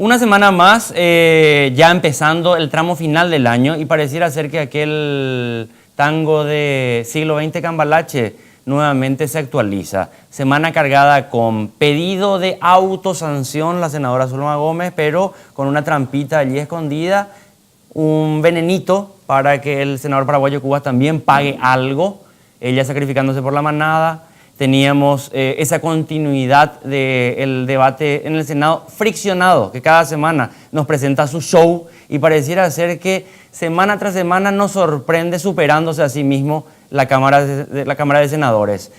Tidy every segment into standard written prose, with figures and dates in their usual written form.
Una semana más, ya empezando el tramo final del año, y pareciera ser que aquel tango de siglo XX Cambalache nuevamente se actualiza. Semana cargada con pedido de autosanción la senadora Zulma Gómez, pero con una trampita allí escondida, un venenito para que el senador paraguayo Cubas también pague algo, ella sacrificándose por la manada. Teníamos esa continuidad del debate en el Senado friccionado, que cada semana nos presenta su show y pareciera ser que semana tras semana nos sorprende superándose a sí mismo la Cámara de Senadores.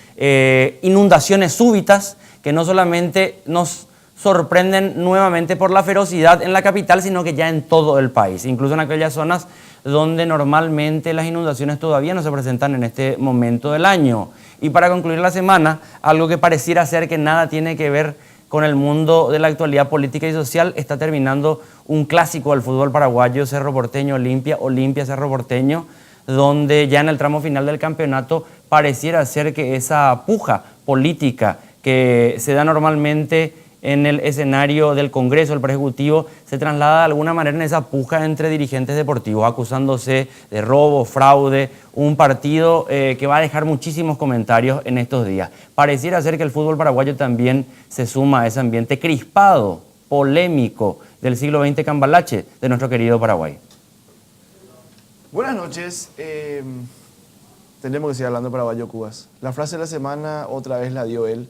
Inundaciones súbitas que no solamente nos sorprenden nuevamente por la ferocidad en la capital, sino que ya en todo el país, incluso en aquellas zonas donde normalmente las inundaciones todavía no se presentan en este momento del año. Y para concluir la semana, algo que pareciera ser que nada tiene que ver con el mundo de la actualidad política y social, está terminando un clásico del fútbol paraguayo, Cerro Porteño Olimpia, Olimpia Cerro Porteño, donde ya en el tramo final del campeonato pareciera ser que esa puja política que se da normalmente en el escenario del Congreso, el Poder Ejecutivo, se traslada de alguna manera en esa puja entre dirigentes deportivos, acusándose de robo, fraude, un partido que va a dejar muchísimos comentarios en estos días. Pareciera ser que el fútbol paraguayo también se suma a ese ambiente crispado, polémico del siglo XX Cambalache de nuestro querido Paraguay. Buenas noches. Tendremos que seguir hablando de Paraguayo Cubas. La frase de la semana otra vez la dio él.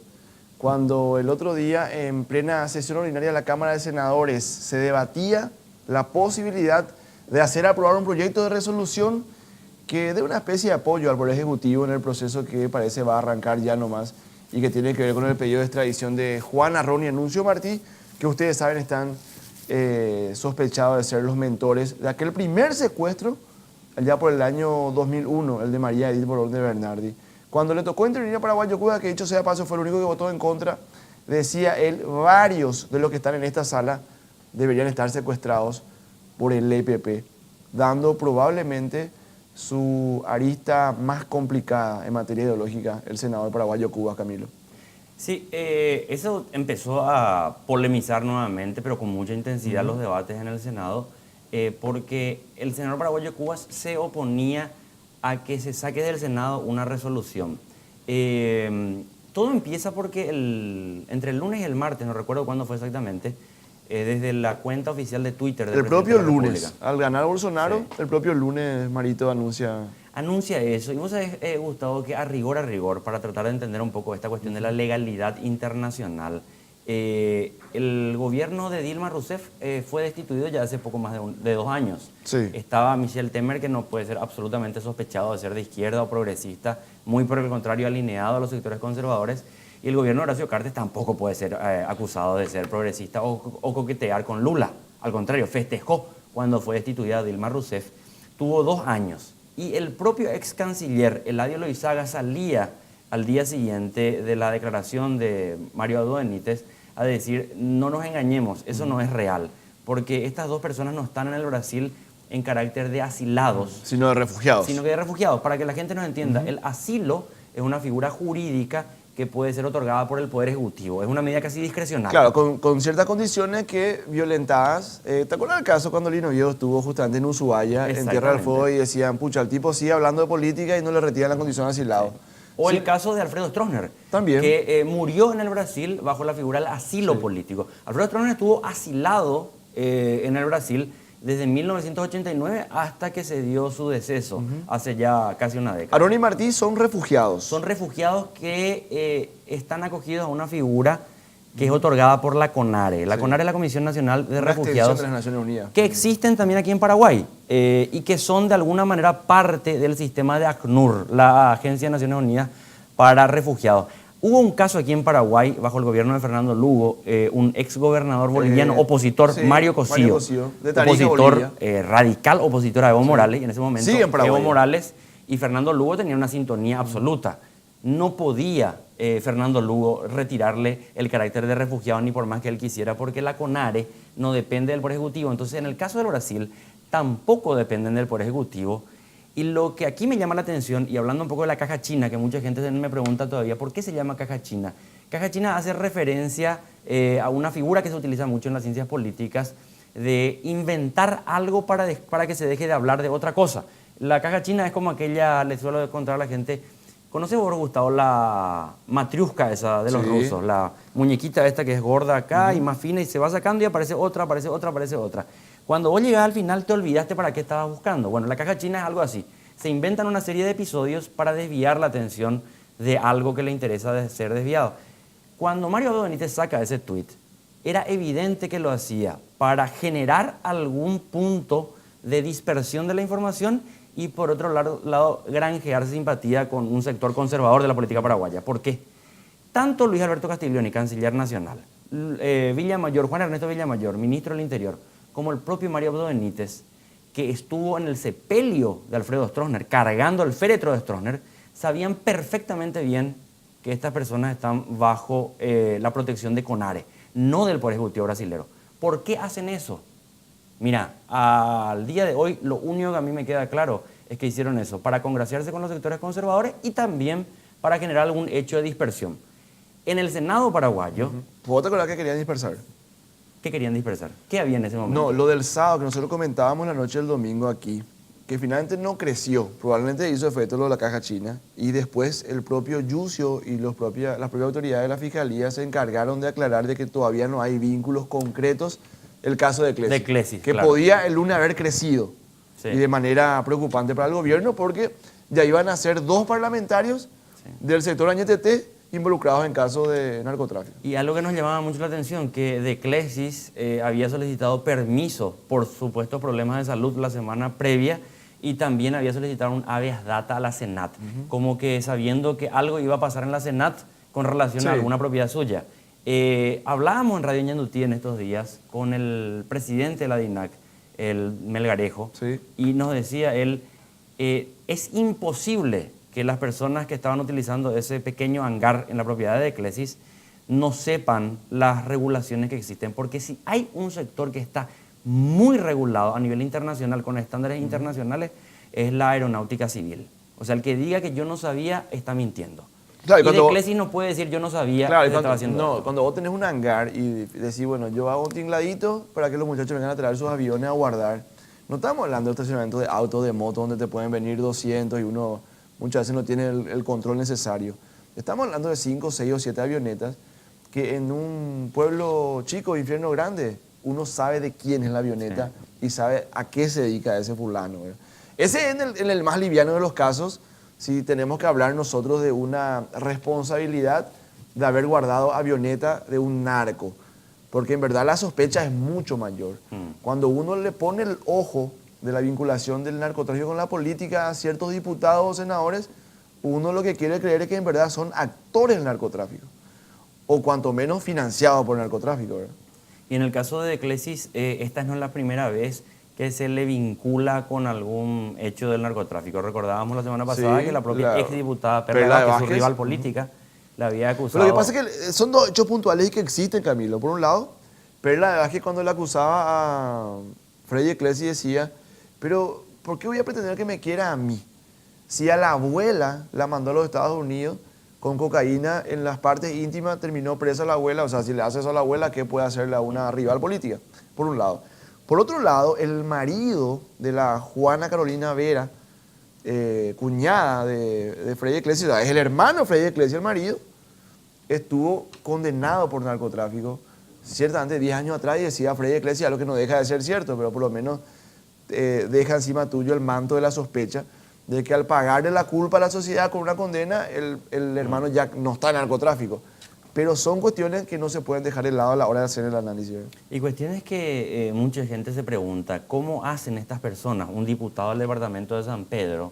Cuando el otro día, en plena sesión ordinaria de la Cámara de Senadores, se debatía la posibilidad de hacer aprobar un proyecto de resolución que dé una especie de apoyo al Poder Ejecutivo en el proceso que parece va a arrancar ya nomás y que tiene que ver con el pedido de extradición de Juan Arrón y Anuncio Martí, que ustedes saben están sospechados de ser los mentores de aquel primer secuestro allá por el año 2001, el de María Edith Borón de Bernardi. Cuando le tocó intervenir a Paraguayo Cubas, que dicho sea paso fue el único que votó en contra, decía él, varios de los que están en esta sala deberían estar secuestrados por el EPP, dando probablemente su arista más complicada en materia ideológica, el senador paraguayo Cubas, Camilo. Sí, eso empezó a polemizar nuevamente, pero con mucha intensidad los debates en el Senado, porque el senador paraguayo Cubas se oponía a que se saque del Senado una resolución. Todo empieza porque entre el lunes y el martes, no recuerdo cuándo fue exactamente, desde la cuenta oficial de Twitter del presidente de la República. lunes, al ganar Bolsonaro, sí. El propio lunes Marito anuncia eso. Y vos sabés, Gustavo, que a rigor, para tratar de entender un poco esta cuestión de la legalidad internacional, el gobierno de Dilma Rousseff fue destituido ya hace poco más de 2 años. Sí. Estaba Michel Temer, que no puede ser absolutamente sospechado de ser de izquierda o progresista, muy por el contrario alineado a los sectores conservadores, y el gobierno de Horacio Cartes tampoco puede ser acusado de ser progresista o coquetear con Lula. Al contrario, festejó cuando fue destituida Dilma Rousseff. Tuvo 2 años y el propio ex canciller Eladio Loizaga salía al día siguiente de la declaración de Mario Abdo Benítez a decir, no nos engañemos, eso no es real, porque estas 2 personas no están en el Brasil en carácter de asilados, sino de refugiados. Sino que de refugiados. Para que la gente nos entienda, el asilo es una figura jurídica que puede ser otorgada por el Poder Ejecutivo. Es una medida casi discrecional. Claro, con ciertas condiciones que violentadas. ¿Te acuerdas del caso cuando Lino Viejo estuvo justamente en Ushuaia, en Tierra del Fuego, y decían, pucha, el tipo sigue hablando de política y no le retiran la condición de asilado? Sí. O sí. El caso de Alfredo Stroessner, también, que murió en el Brasil bajo la figura del asilo político. Alfredo Stroessner estuvo asilado en el Brasil desde 1989 hasta que se dio su deceso, hace ya casi una década. Arrón y Martí son refugiados. Son refugiados que están acogidos a una figura que es otorgada por la CONARE. La CONARE es la Comisión Nacional de Refugiados, de las Naciones Unidas, que existen también aquí en Paraguay y que son de alguna manera parte del sistema de ACNUR, la Agencia de Naciones Unidas para Refugiados. Hubo un caso aquí en Paraguay, bajo el gobierno de Fernando Lugo, un exgobernador boliviano opositor, sí, Mario Cosío, de Tarija, opositor radical, opositor a Evo Morales, y en ese momento sí, Evo Morales y Fernando Lugo tenían una sintonía absoluta. No podía Fernando Lugo retirarle el carácter de refugiado ni por más que él quisiera, porque la CONARE no depende del Poder Ejecutivo. Entonces, en el caso del Brasil, tampoco dependen del Poder Ejecutivo. Y lo que aquí me llama la atención, y hablando un poco de la caja china, que mucha gente me pregunta todavía, ¿por qué se llama caja china? Caja china hace referencia a una figura que se utiliza mucho en las ciencias políticas de inventar algo para que se deje de hablar de otra cosa. La caja china es como aquella, le suelo contar a la gente, ¿conoce vos, Gustavo, la matriusca esa de los Sí. rusos? La muñequita esta que es gorda acá y más fina y se va sacando y aparece otra, aparece otra, aparece otra. Cuando vos llegás al final te olvidaste para qué estabas buscando. Bueno, la caja china es algo así. Se inventan una serie de episodios para desviar la atención de algo que le interesa de ser desviado. Cuando Mario Abdo Benítez saca ese tweet, era evidente que lo hacía para generar algún punto de dispersión de la información y por otro lado granjear simpatía con un sector conservador de la política paraguaya. ¿Por qué? Tanto Luis Alberto Castiglioni, canciller nacional, Villamayor, Juan Ernesto Villamayor, ministro del Interior, como el propio Mario Abdo Benítez, que estuvo en el sepelio de Alfredo Stroessner, cargando el féretro de Stroessner, sabían perfectamente bien que estas personas están bajo la protección de CONARE, no del Poder Ejecutivo brasilero. ¿Por qué hacen eso? Mira, al día de hoy lo único que a mí me queda claro es que hicieron eso para congraciarse con los sectores conservadores y también para generar algún hecho de dispersión. En el Senado paraguayo, ¿Vos te acordás que querían dispersar? ¿qué querían dispersar? ¿Qué había en ese momento? No, lo del sábado, que nosotros comentábamos la noche del domingo aquí, que finalmente no creció, probablemente hizo efecto lo de la caja china, y después el propio Yucio y las propias autoridades de la Fiscalía se encargaron de aclarar de que todavía no hay vínculos concretos, el caso de Clesis. De Clesis, que claro. podía el lunes haber crecido, Sí. y de manera preocupante para el gobierno, porque ya iban a ser 2 parlamentarios del sector Añetete involucrados en casos de narcotráfico. Y algo que nos llamaba mucho la atención, que De Clesis había solicitado permiso por supuestos problemas de salud la semana previa y también había solicitado un habeas data a la Senat, como que sabiendo que algo iba a pasar en la Senat con relación a Sí. alguna propiedad suya. Hablábamos en Radio Ñandutí en estos días con el presidente de la DINAC, el Melgarejo, Sí. y nos decía él, es imposible que las personas que estaban utilizando ese pequeño hangar en la propiedad de Clesis no sepan las regulaciones que existen, porque si hay un sector que está muy regulado a nivel internacional, con estándares internacionales, es la aeronáutica civil. O sea, el que diga que yo no sabía está mintiendo. Claro, y y cuando- De Clesis no puede decir yo no sabía Claro, que y se cuando, estaba haciendo no, esto. cuando vos tenés un hangar y decís, bueno, yo hago un tingladito para que los muchachos vengan a traer sus aviones a guardar. No estamos hablando de estacionamiento de autos, de motos, donde te pueden venir 200 y uno muchas veces no tiene el control necesario. Estamos hablando de 5, 6 o 7 avionetas que en un pueblo chico, infierno grande, uno sabe de quién es la avioneta y sabe a qué se dedica ese fulano, ¿verdad? Ese es en el más liviano de los casos, si tenemos que hablar nosotros de una responsabilidad de haber guardado avioneta de un narco, porque en verdad la sospecha es mucho mayor. Cuando uno le pone el ojo de la vinculación del narcotráfico con la política a ciertos diputados o senadores, uno lo que quiere creer es que en verdad son actores del narcotráfico, o cuanto menos financiados por el narcotráfico, ¿verdad? Y en el caso de Clesis, esta no es la primera vez que se le vincula con algún hecho del narcotráfico. Recordábamos la semana pasada Sí, que la propia la exdiputada Perla Perla de Vázquez, su Vázquez, rival política, la había acusado. Pero lo que pasa es que son 2 hechos puntuales y que existen, Camilo. Por un lado, Perla de Vázquez cuando le acusaba a Freddy Clesis decía, pero ¿por qué voy a pretender que me quiera a mí? Si a la abuela la mandó a los Estados Unidos con cocaína en las partes íntimas, terminó presa la abuela, o sea, si le hace eso a la abuela, ¿qué puede hacerle a una rival política? Por un lado. Por otro lado, el marido de la Juana Carolina Vera, cuñada de Freddy Clesis, o sea, es el hermano de Freddy Clesis, el marido, estuvo condenado por narcotráfico, ciertamente 10 años atrás, y decía Freddy Clesis, algo que no deja de ser cierto, pero por lo menos deja encima tuyo el manto de la sospecha de que al pagarle la culpa a la sociedad con una condena, el hermano ya no está en narcotráfico. Pero son cuestiones que no se pueden dejar de lado a la hora de hacer el análisis. Y cuestiones que mucha gente se pregunta, ¿cómo hacen estas personas, un diputado del departamento de San Pedro,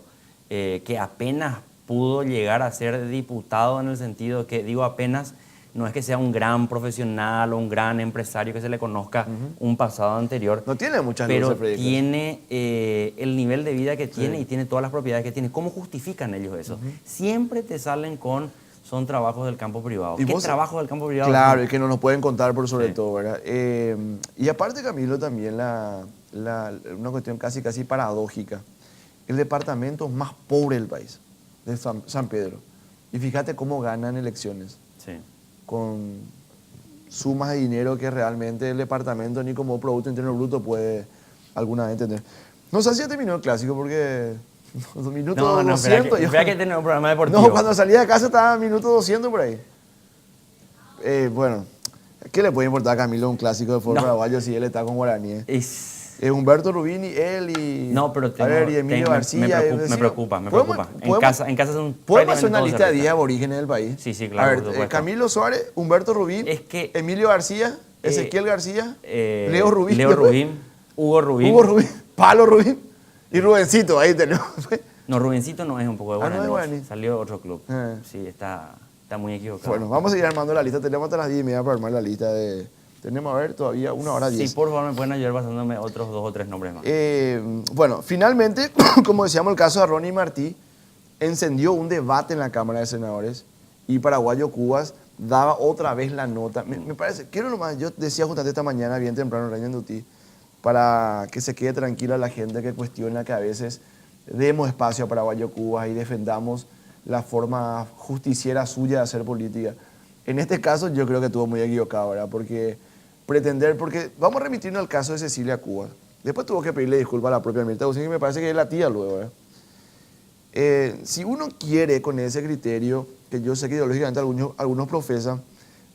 que apenas pudo llegar a ser diputado en el sentido que, digo apenas, no es que sea un gran profesional o un gran empresario que se le conozca un pasado anterior, No tiene muchas pero luces, Freddy Clesis. tiene el nivel de vida que tiene y tiene todas las propiedades que tiene. ¿Cómo justifican ellos eso? Siempre te salen con, son trabajos del campo privado. ¿Y ¿Qué vos? trabajos del campo privado? Claro, y que no nos pueden contar por sobre Sí. todo, ¿verdad? Y aparte, Camilo, también una cuestión casi paradójica. El departamento más pobre del país, de San Pedro. Y fíjate cómo ganan elecciones. Sí. con sumas de dinero que realmente el departamento ni como Producto Interno Bruto puede alguna vez tener. No sé si ya terminó el clásico porque minuto No, 200. espera que tenemos un programa deportivo. No, cuando salía de casa estaba minuto 200 por ahí. Bueno, ¿qué le puede importar a Camilo un clásico de fútbol paraguayo si él está con Guaraní? Es Humberto Rubini, él y, no, pero a ver, y Emilio García. Me preocupa. En casa son ¿podemos hacer una lista de 10 aborígenes del país? Sí, claro. A ver, Camilo Suárez, Humberto Rubín, Emilio García, Ezequiel García, Leo Rubín, Hugo Rubín, Pablo Rubín y Rubencito, ahí tenemos. No, Rubencito no es un poco de Guaraní. No es Guaraní. Salió otro club. Sí, está muy equivocado. Bueno, vamos a seguir armando la lista. Tenemos hasta las 10:30 para armar la lista de... Tenemos, a ver, todavía 1:10. Sí, por favor, me pueden ayudar pasándome otros 2 o 3 nombres más. Bueno, finalmente, como decíamos, el caso de Ronnie Martí encendió un debate en la Cámara de Senadores y Paraguayo Cubas daba otra vez la nota. Me parece, quiero nomás, yo decía justamente esta mañana, bien temprano, en Rañandutí, para que se quede tranquila la gente que cuestiona que a veces demos espacio a Paraguayo Cubas y defendamos la forma justiciera suya de hacer política. En este caso yo creo que estuvo muy equivocado, ¿verdad? Porque vamos a remitirnos al caso de Cecilia Cubas. Después tuvo que pedirle disculpas a la propia Mirta Busín, que me parece que es la tía luego, ¿verdad? Si uno quiere con ese criterio, que yo sé que ideológicamente algunos profesan,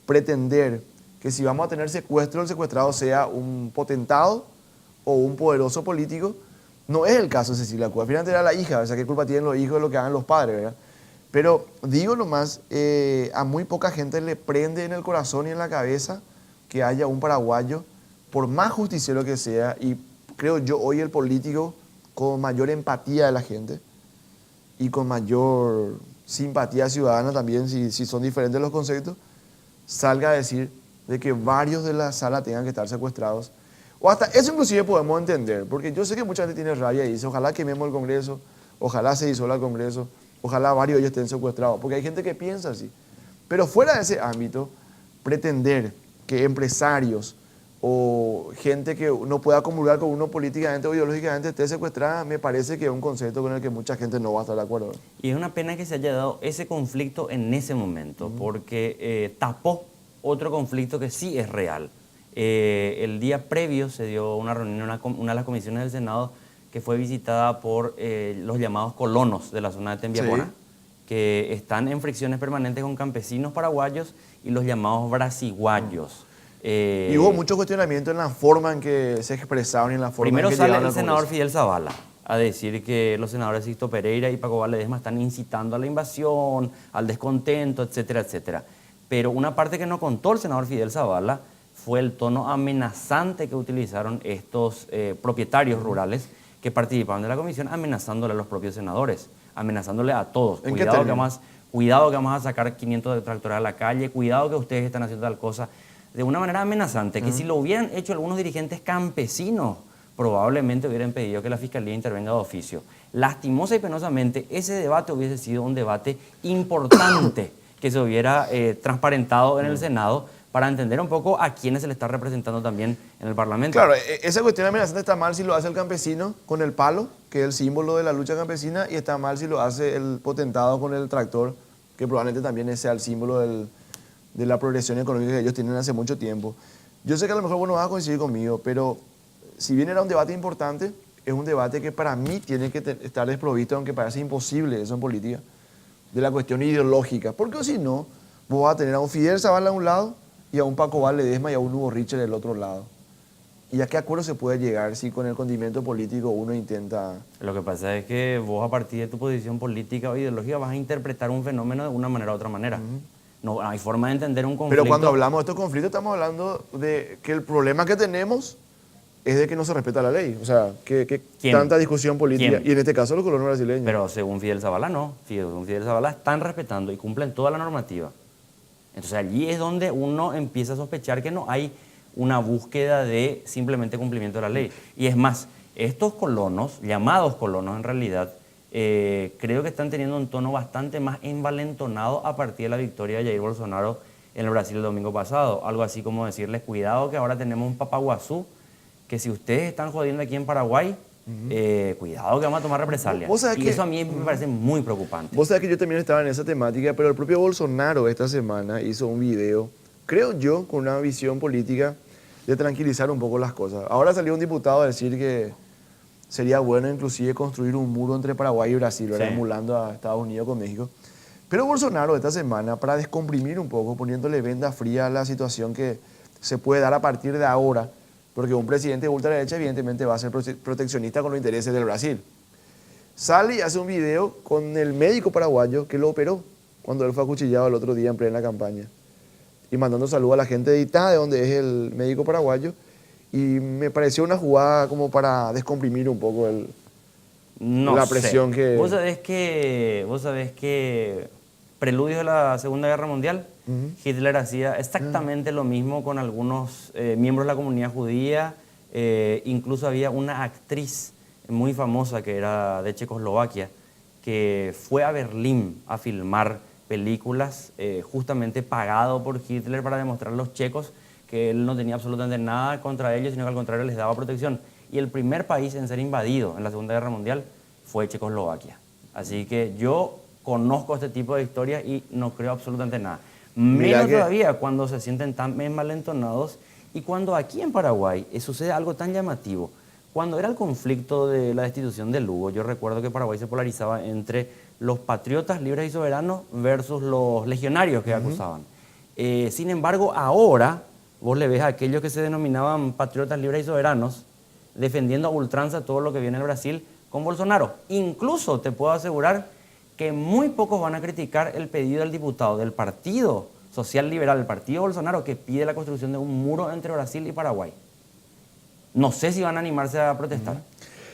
pretender que si vamos a tener secuestro, el secuestrado sea un potentado o un poderoso político, no es el caso de Cecilia Cubas. Finalmente era la hija, o sea, ¿qué culpa tienen los hijos de lo que hagan los padres, verdad? Pero digo nomás, a muy poca gente le prende en el corazón y en la cabeza que haya un paraguayo, por más justiciero que sea, y creo yo hoy el político con mayor empatía de la gente y con mayor simpatía ciudadana también, si son diferentes los conceptos, salga a decir de que varios de la sala tengan que estar secuestrados. O hasta eso inclusive podemos entender, porque yo sé que mucha gente tiene rabia y dice, ojalá quememos el Congreso, ojalá se disuelva el Congreso, ojalá varios de ellos estén secuestrados, porque hay gente que piensa así. Pero fuera de ese ámbito, pretender que empresarios o gente que no pueda comulgar con uno políticamente o ideológicamente esté secuestrada, me parece que es un concepto con el que mucha gente no va a estar de acuerdo. Y es una pena que se haya dado ese conflicto en ese momento, porque tapó otro conflicto que sí es real. El día previo se dio una reunión en una de las comisiones del Senado que fue visitada por los llamados colonos de la zona de Tembiapora, sí, que están en fricciones permanentes con campesinos paraguayos y los llamados brasiguayos. Y hubo mucho cuestionamiento en la forma en que se expresaron y en la forma primero en que sale llegaron el al Congreso. senador Fidel Zavala a decir que los senadores Sixto Pereira y Paco Valedesma están incitando a la invasión, al descontento, etcétera, etcétera. Pero una parte que no contó el senador Fidel Zavala fue el tono amenazante que utilizaron estos propietarios rurales que participaron de la comisión, amenazándole a los propios senadores, amenazándole a todos. Cuidado que vamos a sacar 500 tractores a la calle, cuidado que ustedes están haciendo tal cosa. De una manera amenazante, que si lo hubieran hecho algunos dirigentes campesinos, probablemente hubieran pedido que la Fiscalía intervenga de oficio. Lastimosa y penosamente, ese debate hubiese sido un debate importante que se hubiera transparentado en el Senado para entender un poco a quiénes se le está representando también en el Parlamento. Claro, esa cuestión amenazante está mal si lo hace el campesino con el palo, que es el símbolo de la lucha campesina, y está mal si lo hace el potentado con el tractor, que probablemente también sea el símbolo de la progresión económica que ellos tienen hace mucho tiempo. Yo sé que a lo mejor vos no vas a coincidir conmigo, pero si bien era un debate importante, es un debate que para mí tiene que estar desprovisto, aunque parece imposible eso en política, de la cuestión ideológica. Porque si no, vos vas a tener a un Fidel Zavala a un lado y a un Paco Valedesma y a un Hugo Richter del otro lado. ¿Y a qué acuerdo se puede llegar si con el condimento político uno intenta...? Lo que pasa es que vos a partir de tu posición política o ideológica vas a interpretar un fenómeno de una manera u otra manera. No hay forma de entender un conflicto. Pero cuando hablamos de estos conflictos estamos hablando de que el problema que tenemos es de que no se respeta la ley. O sea, que tanta discusión política. ¿Quién? Y en este caso los colonos brasileños. Pero según Fidel Zavala no. Según Fidel Zavala están respetando y cumplen toda la normativa. Entonces allí es donde uno empieza a sospechar que no hay una búsqueda de simplemente cumplimiento de la ley. Y es más, estos colonos, llamados colonos en realidad, creo que están teniendo un tono bastante más envalentonado a partir de la victoria de Jair Bolsonaro en el Brasil el domingo pasado. Algo así como decirles, cuidado que ahora tenemos un papaguazú, que si ustedes están jodiendo aquí en Paraguay, cuidado que vamos a tomar represalias. Vos sabés Y que- eso a mí me parece muy preocupante. Vos sabés que yo también estaba en esa temática, pero el propio Bolsonaro esta semana hizo un video, creo yo, con una visión política de tranquilizar un poco las cosas. Ahora salió un diputado a decir que sería bueno inclusive construir un muro entre Paraguay y Brasil, ¿verdad? Sí. Emulando a Estados Unidos con México. Pero Bolsonaro esta semana, para descomprimir un poco, poniéndole venda fría a la situación que se puede dar a partir de ahora, porque un presidente de ultraderecha evidentemente va a ser proteccionista con los intereses del Brasil. Sale y hace un video con el médico paraguayo que lo operó cuando él fue acuchillado el otro día en plena campaña. Y mandando saludos a la gente de Itá, de donde es el médico paraguayo. Y me pareció una jugada como para descomprimir un poco No la sé. presión que... Vos sabés que preludio de la Segunda Guerra Mundial, Hitler hacía exactamente lo mismo con algunos miembros de la comunidad judía. Incluso había una actriz muy famosa que era de Checoslovaquia, que fue a Berlín a filmar películas justamente pagado por Hitler para demostrar a los checos que él no tenía absolutamente nada contra ellos, sino que al contrario les daba protección. Y el primer país en ser invadido en la Segunda Guerra Mundial fue Checoslovaquia. Así que yo conozco este tipo de historias y no creo absolutamente nada. Mira Menos que- todavía cuando se sienten tan envalentonados y cuando aquí en Paraguay sucede algo tan llamativo. Cuando era el conflicto de la destitución de Lugo, yo recuerdo que Paraguay se polarizaba entre los patriotas libres y soberanos versus los legionarios que acusaban. Sin embargo, ahora vos le ves a aquellos que se denominaban patriotas libres y soberanos defendiendo a ultranza todo lo que viene del Brasil con Bolsonaro. Incluso te puedo asegurar que muy pocos van a criticar el pedido del diputado del Partido Social Liberal, el Partido Bolsonaro, que pide la construcción de un muro entre Brasil y Paraguay. No sé si van a animarse a protestar.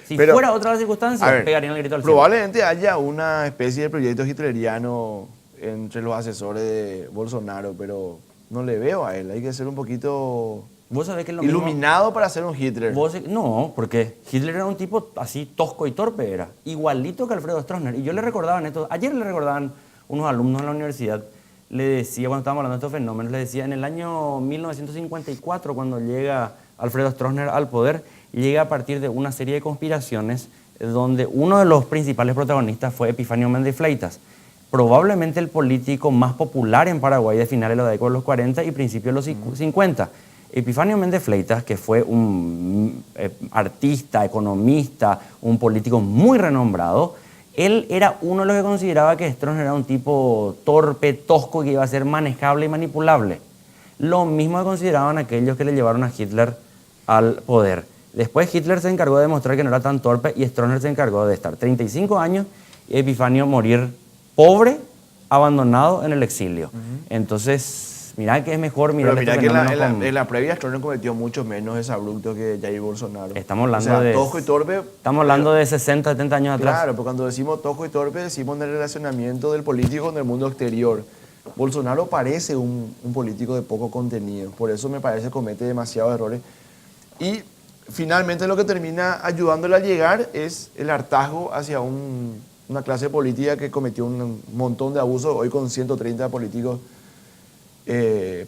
Si Pero, fuera otra circunstancia, a ver, pegarían el grito al cielo. probablemente haya una especie de proyecto hitleriano entre los asesores de Bolsonaro, pero no le veo a él. Hay que ser un poquito Vos sabés que es lo mismo. iluminado para ser un Hitler. No, porque Hitler era un tipo así tosco y torpe, era igualito que Alfredo Stroessner. Y yo le recordaban esto, ayer le recordaban unos alumnos en la universidad, le decía, cuando estábamos hablando de estos fenómenos, le decía, en el año 1954, cuando llega Alfredo Stroessner al poder, llega a partir de una serie de conspiraciones donde uno de los principales protagonistas fue Epifanio Méndez Fleitas, probablemente el político más popular en Paraguay de finales de la década de los 40 y principios de los 50. Epifanio Méndez Fleitas, que fue un artista, economista, un político muy renombrado, él era uno de los que consideraba que Stroessner era un tipo torpe, tosco, que iba a ser manejable y manipulable. Lo mismo que consideraban aquellos que le llevaron a Hitler al poder. Después Hitler se encargó de demostrar que no era tan torpe y Stroessner se encargó de estar 35 años y Epifanio morir pobre, abandonado en el exilio. Entonces, mirá que es mejor mirar Pero mira este que fenómeno con- en la previa Stroessner cometió mucho menos desabruptos que Jair Bolsonaro. Estamos hablando o sea, de- tosco y torpe. Estamos hablando de 60, 70 años atrás. Claro, pero cuando decimos tosco y torpe, decimos en el relacionamiento del político con el mundo exterior. Bolsonaro parece un político de poco contenido, por eso me parece que comete demasiados errores. Y finalmente lo que termina ayudándole a llegar es el hartazgo hacia una clase política que cometió un montón de abusos, hoy con 130 políticos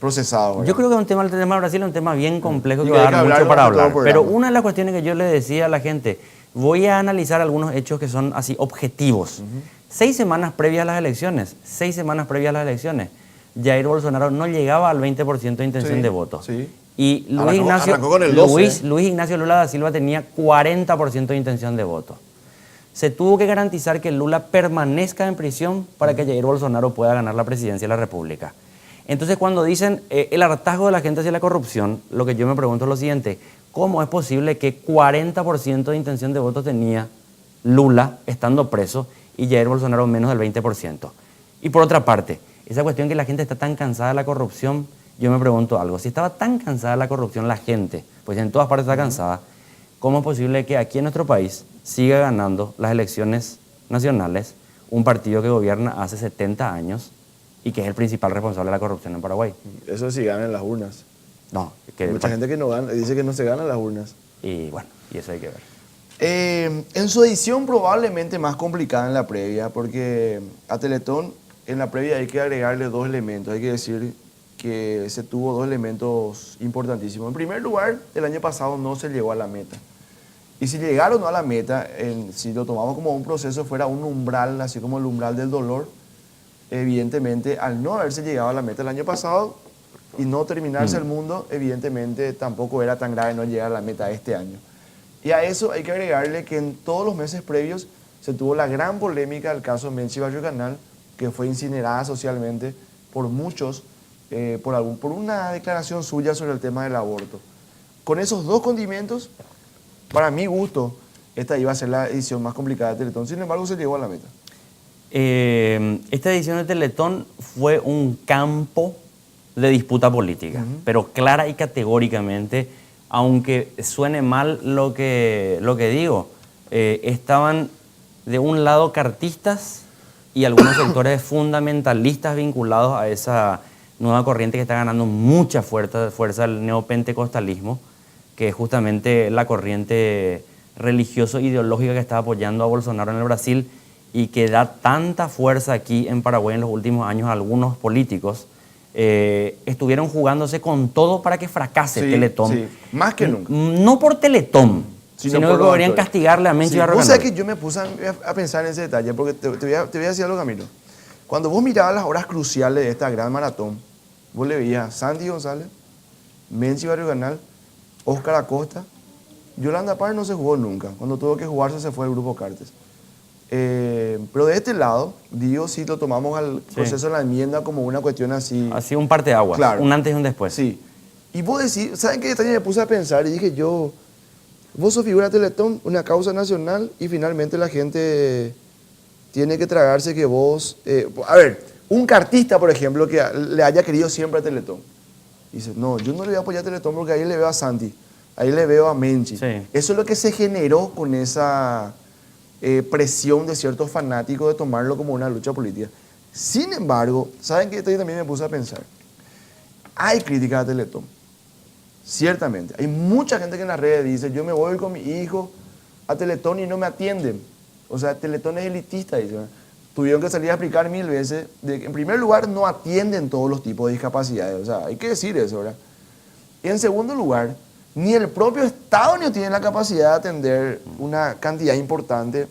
procesados. ¿verdad? Yo creo que el tema de Brasil es un tema bien complejo Y que que va a hay que dar mucho hablarlo para en todo hablar. el Pero programa. una de las cuestiones que yo le decía a la gente, voy a analizar algunos hechos que son así objetivos. 6 semanas previas a las elecciones, Jair Bolsonaro no llegaba al 20% de intención Sí, de voto. sí. Y Arrancó con el 12. Luis Ignacio Lula da Silva tenía 40% de intención de voto. Se tuvo que garantizar que Lula permanezca en prisión para que Jair Bolsonaro pueda ganar la presidencia de la República. Entonces, cuando dicen el hartazgo de la gente hacia la corrupción, lo que yo me pregunto es lo siguiente: ¿cómo es posible que 40% de intención de voto tenía Lula estando preso y Jair Bolsonaro menos del 20%? Y por otra parte, esa cuestión que la gente está tan cansada de la corrupción, yo me pregunto algo. Si estaba tan cansada de la corrupción la gente, pues en todas partes está cansada, ¿cómo es posible que aquí en nuestro país siga ganando las elecciones nacionales un partido que gobierna hace 70 años y que es el principal responsable de la corrupción en Paraguay? Eso sí gana en las urnas. No, que Mucha gente que no gana, dice que no se gana en las urnas. Y bueno, y eso hay que ver. En su edición probablemente más complicada en la previa, porque a Teletón en la previa hay que agregarle 2 elementos. Hay que decir que se tuvo 2 elementos importantísimos. En primer lugar, el año pasado no se llegó a la meta. Y si llegaron o no a la meta, si lo tomamos como un proceso, fuera un umbral, así como el umbral del dolor, evidentemente, al no haberse llegado a la meta el año pasado y no terminarse el mundo, evidentemente tampoco era tan grave no llegar a la meta este año. Y a eso hay que agregarle que en todos los meses previos se tuvo la gran polémica del caso Menchi Barrio Canal, que fue incinerada socialmente por muchos, por una declaración suya sobre el tema del aborto. Con esos dos condimentos, para mi gusto, esta iba a ser la edición más complicada de Teletón. Sin embargo, se llegó a la meta. Esta edición de Teletón fue un campo de disputa política, pero clara y categóricamente, aunque suene mal lo que digo, estaban de un lado cartistas y algunos sectores fundamentalistas vinculados a esa nueva corriente que está ganando mucha fuerza el neopentecostalismo, que es justamente la corriente religioso-ideológica que está apoyando a Bolsonaro en el Brasil y que da tanta fuerza aquí en Paraguay en los últimos años a algunos políticos. Estuvieron jugándose con todo para que fracase Teletón. Sí, más que nunca. No por Teletón, sino que podrían castigarle a Menchi Barrio Canal. Vos sabés que yo me puse a pensar en ese detalle, porque te voy a decir algo, Camilo. Cuando vos mirabas las horas cruciales de esta gran maratón, vos le veías a Santi González, Menchi Barrio Canal, Óscar Acosta. Yolanda Parr no se jugó nunca. Cuando tuvo que jugarse se fue el Grupo Cartes. Pero de este lado, digo, si lo tomamos al proceso de la enmienda como una cuestión así... Así un parteaguas, claro, un antes y un después. Sí. Y vos decís, ¿saben qué detalle me puse a pensar? Y dije yo, vos sos figura de Teletón, una causa nacional, y finalmente la gente tiene que tragarse que vos... a ver, un cartista, por ejemplo, que le haya querido siempre a Teletón. Dice, no, yo no le voy a apoyar a Teletón porque ahí le veo a Santi, ahí le veo a Menchi. Sí. Eso es lo que se generó con esa... presión de ciertos fanáticos de tomarlo como una lucha política. Sin embargo, ¿saben qué? También me puse a pensar. Hay críticas a Teletón. Ciertamente. Hay mucha gente que en las redes dice, yo me voy con mi hijo a Teletón y no me atienden. O sea, Teletón es elitista, dice. Tuvieron que salir a explicar 1000 veces de que, en primer lugar, no atienden todos los tipos de discapacidades. O sea, hay que decir eso, ¿verdad? Y en segundo lugar, ni el propio Estado ni tiene la capacidad de atender una cantidad importante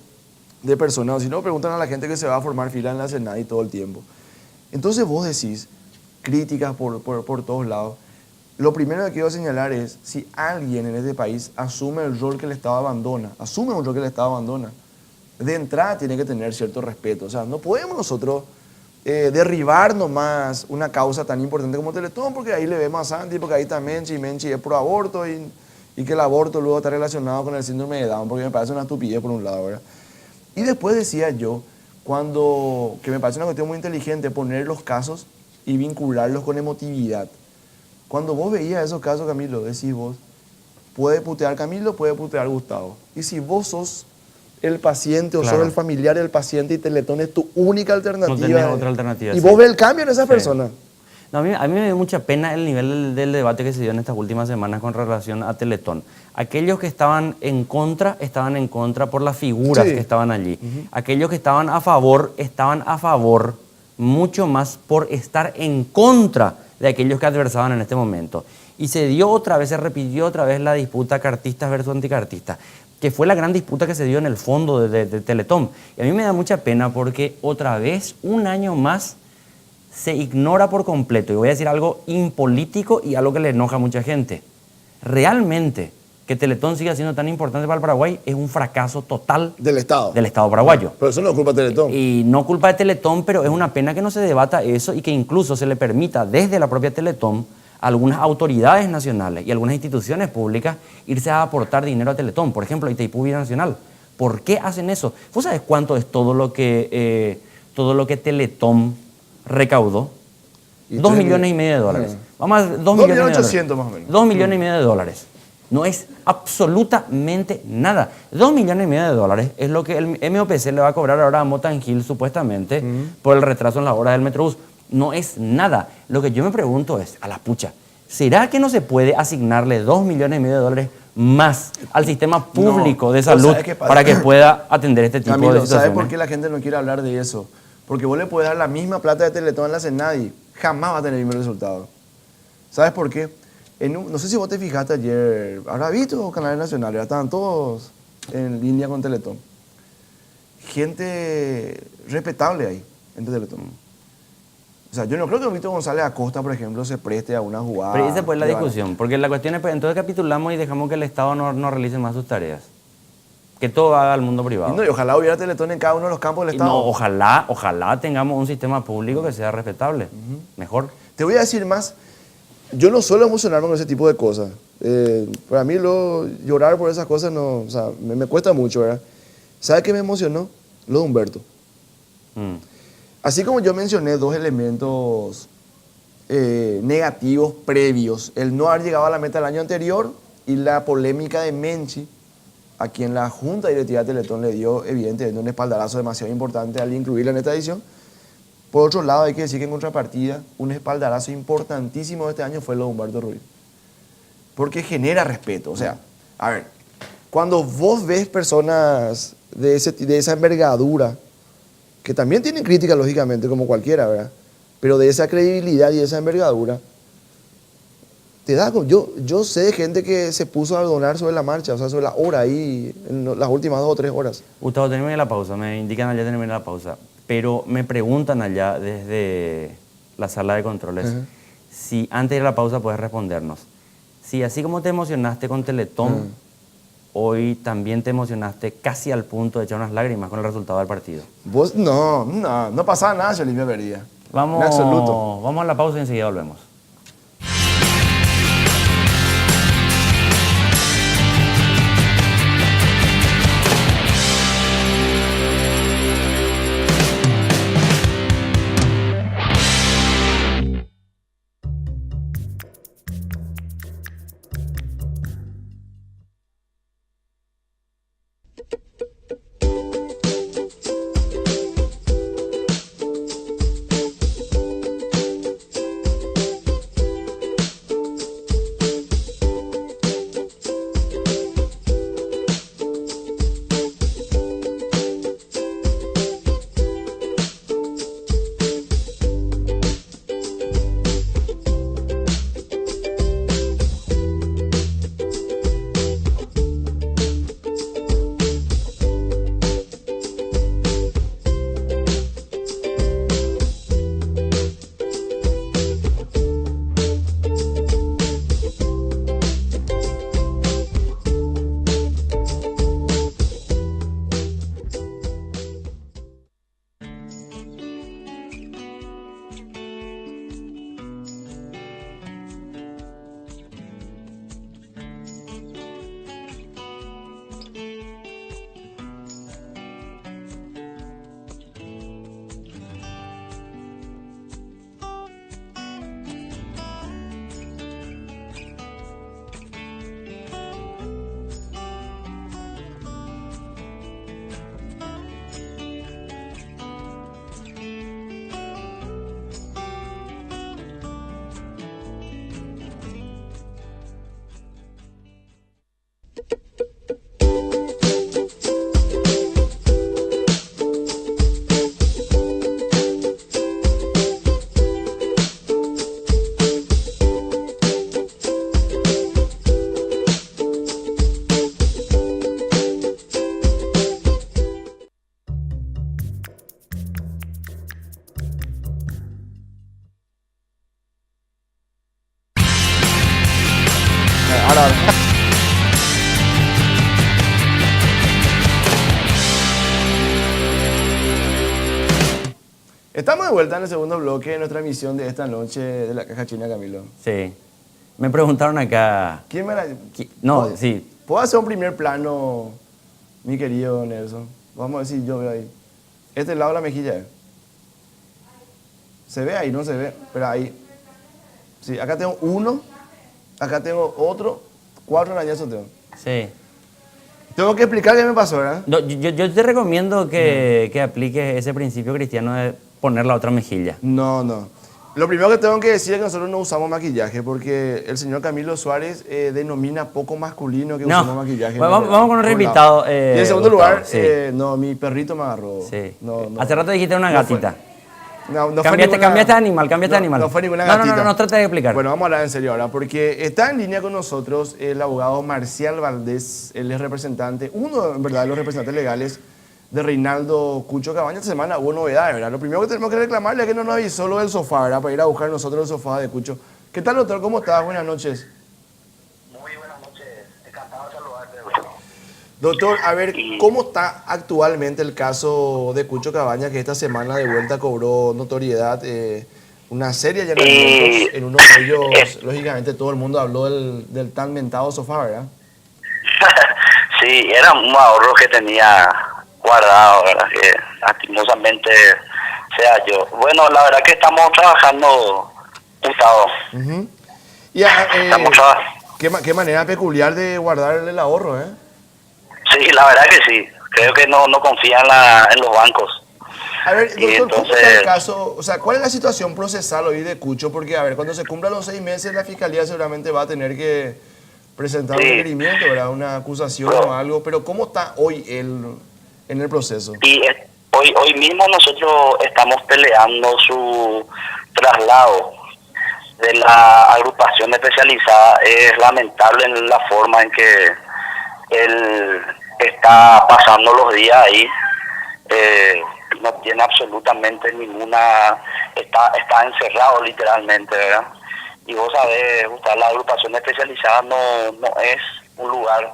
de personas. Si no, preguntan a la gente que se va a formar fila en la Senada y todo el tiempo. Entonces vos decís, críticas por todos lados. Lo primero que quiero señalar es, si alguien en este país asume el rol que el Estado abandona, de entrada tiene que tener cierto respeto. O sea, no podemos nosotros derribar nomás una causa tan importante como Teletón, porque ahí le vemos a Santi, porque ahí está Menchi, y Menchi es pro aborto, y que el aborto luego está relacionado con el síndrome de Down, porque me parece una estupidez por un lado, ¿verdad? Y después decía yo, que me parece una cuestión muy inteligente, poner los casos y vincularlos con emotividad. Cuando vos veías esos casos, Camilo, decís vos, puede putear Camilo, puede putear Gustavo. Y si vos sos el paciente o sos el familiar del paciente y Teletón es tu única alternativa. No tenés otra alternativa. Y vos ves el cambio en esa persona. No, a mí me dio mucha pena el nivel del debate que se dio en estas últimas semanas con relación a Teletón. Aquellos que estaban en contra por las figuras que estaban allí. Aquellos que estaban a favor mucho más por estar en contra de aquellos que adversaban en este momento. Y se repitió otra vez la disputa cartistas versus anticartistas, que fue la gran disputa que se dio en el fondo de Teletón. Y a mí me da mucha pena porque otra vez, un año más, se ignora por completo. Y voy a decir algo impolítico y algo que le enoja a mucha gente. Realmente, que Teletón siga siendo tan importante para el Paraguay es un fracaso total del Estado paraguayo. Pero eso no es culpa de Teletón. Y no culpa de Teletón, pero es una pena que no se debata eso y que incluso se le permita desde la propia Teletón a algunas autoridades nacionales y algunas instituciones públicas irse a aportar dinero a Teletón. Por ejemplo, Itaipú Binacional. ¿Por qué hacen eso? ¿Vos sabés cuánto es todo lo que Teletón recaudó? 2,5 millones de dólares. Vamos a 2.800.000 más o menos. 2,5 millones de dólares. No es absolutamente nada. 2,5 millones de dólares es lo que el MOPC le va a cobrar ahora a Motangil supuestamente por el retraso en la hora del Metrobús. No es nada. Lo que yo me pregunto es, a la pucha, ¿será que no se puede asignarle 2,5 millones de dólares más al sistema público de salud para que pueda atender este tipo de situaciones? ¿Sabes por qué la gente no quiere hablar de eso? Porque vos le puedes dar la misma plata de Teletón a la Senada y jamás va a tener el mismo resultado. ¿Sabes por qué? No sé si vos te fijaste ayer, ¿habrás visto canales nacionales? Estaban todos en línea con Teletón. Gente respetable ahí en Teletón. O sea, yo no creo que Víctor González Acosta, por ejemplo, se preste a una jugada. Pero esa fue la discusión, porque la cuestión es, pues, entonces capitulamos y dejamos que el Estado no realice más sus tareas. Que todo haga el mundo privado. Y ojalá hubiera Teletón en cada uno de los campos del Estado. No, ojalá tengamos un sistema público que sea respetable. Mejor. Te voy a decir más, yo no suelo emocionarme con ese tipo de cosas. Para mí llorar por esas cosas no, o sea, me cuesta mucho, ¿verdad? ¿Sabes qué me emocionó? Lo de Humberto. Así como yo mencioné dos elementos negativos previos, el no haber llegado a la meta el año anterior y la polémica de Menchi, a quien la Junta Directiva de Teletón le dio, evidentemente, un espaldarazo demasiado importante al incluirla en esta edición. Por otro lado, hay que decir que en contrapartida, un espaldarazo importantísimo de este año fue lo de Humberto Ruiz. Porque genera respeto. O sea, a ver, cuando vos ves personas de esa envergadura, que también tienen críticas, lógicamente, como cualquiera, ¿verdad? Pero de esa credibilidad y esa envergadura, te da... Yo sé de gente que se puso a donar sobre la marcha, o sea, sobre la hora ahí, en las últimas 2 o 3 horas. Gustavo, termine la pausa, me indican allá termine la pausa. Pero me preguntan allá desde la sala de controles, si antes de ir a la pausa puedes respondernos. Si así como te emocionaste con Teletón, hoy también te emocionaste casi al punto de echar unas lágrimas con el resultado del partido. Vos no pasaba nada, Solís me vería. Vamos, en absoluto. Vamos a la pausa y enseguida volvemos. Estamos de vuelta en el segundo bloque de nuestra emisión de esta noche de la Caja China, Camilo. Sí. Me preguntaron acá... ¿Quién me la...? No, sí. ¿Puedo hacer un primer plano, mi querido Nelson? Vamos a ver si yo veo ahí. Este lado de la mejilla. ¿Se ve ahí? No se ve, pero ahí. Sí, acá tengo uno, acá tengo otro, 4 arañazos tengo. Sí. Tengo que explicar qué me pasó, ¿verdad? No, yo te recomiendo que apliques ese principio cristiano de poner la otra mejilla. No. Lo primero que tengo que decir es que nosotros no usamos maquillaje porque el señor Camilo Suárez denomina poco masculino que usamos maquillaje. Vamos con otro invitado. Y en segundo Gustavo, lugar, sí. no, mi perrito me agarró. Sí. No. Hace rato dijiste una gatita. No fue Cambiaste, ninguna- cambiaste de animal, cambiaste de animal. No fue ninguna no, gatita. no, trata de explicar. Bueno, vamos a hablar en serio ahora, porque está en línea con nosotros el abogado Marcial Valdés. Él es representante, uno en verdad de los representantes legales de Reinaldo Cucho Cabañas. Esta semana hubo novedades, ¿verdad? Lo primero que tenemos que reclamarle es que no nos avisó lo del sofá, ¿verdad? Para ir a buscar nosotros el sofá de Cucho. ¿Qué tal, doctor? ¿Cómo estás? Buenas noches. Muy buenas noches, encantado de saludarte. Doctor, a ver, ¿cómo está actualmente el caso de Cucho Cabañas, que esta semana de vuelta cobró notoriedad? Una serie de allanamientos, en uno de ellos, lógicamente, todo el mundo habló del tan mentado sofá, ¿verdad? Sí, era un ahorro que tenía guardado, ¿verdad? Que lastimosamente sea yo. Bueno, la verdad que estamos trabajando, Gustavo. Ujú. Y Estamos trabajando. qué manera peculiar de guardar el ahorro, ¿eh? Sí, la verdad que sí. Creo que no confía en los bancos. A ver, Y doctor, ¿cómo está entonces- el caso? O sea, ¿cuál es la situación procesal hoy de Cucho? Porque, a ver, cuando se cumplan los 6 meses, la Fiscalía seguramente va a tener que presentar un Sí. requerimiento, ¿verdad? Una acusación Pero- o algo. Pero, ¿cómo está hoy él en el proceso? Y hoy mismo nosotros estamos peleando su traslado de la agrupación especializada. Es lamentable en la forma en que él está pasando los días ahí. No tiene absolutamente ninguna... Está encerrado literalmente, ¿verdad? Y vos sabés, Gustavo, la agrupación especializada no es un lugar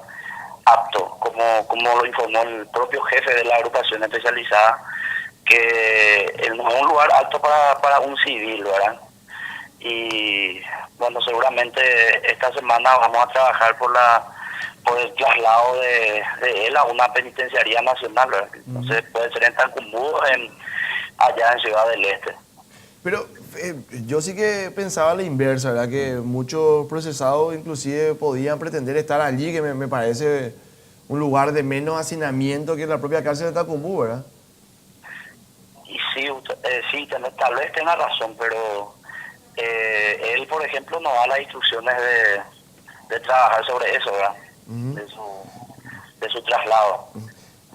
apto, como lo informó el propio jefe de la agrupación especializada, que no es un lugar apto para un civil, ¿verdad? Y bueno, seguramente esta semana vamos a trabajar por el traslado de él a una penitenciaría nacional, ¿verdad? Entonces puede ser en Tancumbu o allá en Ciudad del Este. Pero yo sí que pensaba la inversa, ¿verdad? Que muchos procesados inclusive podían pretender estar allí, que me parece un lugar de menos hacinamiento que la propia cárcel de Tacumbú, ¿verdad? Y sí, tal vez tenga razón, pero él, por ejemplo, no da las instrucciones de trabajar sobre eso, ¿verdad? De su traslado.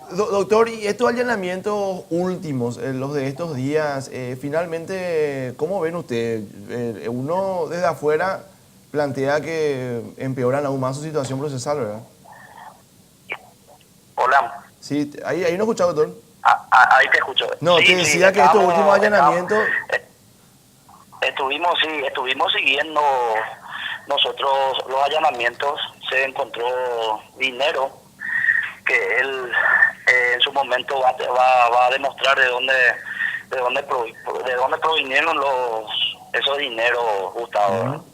Doctor, y estos allanamientos últimos, los de estos días, finalmente, ¿cómo ven ustedes? Uno desde afuera plantea que empeoran aún más su situación procesal, ¿verdad? Hola, Sí, ahí no escuchaba, doctor. ahí te escucho. No, Sí, te decía que estos últimos allanamientos... Estuvimos siguiendo nosotros los allanamientos. Se encontró dinero que él en su momento va a demostrar de dónde provinieron esos dineros, Gustavo.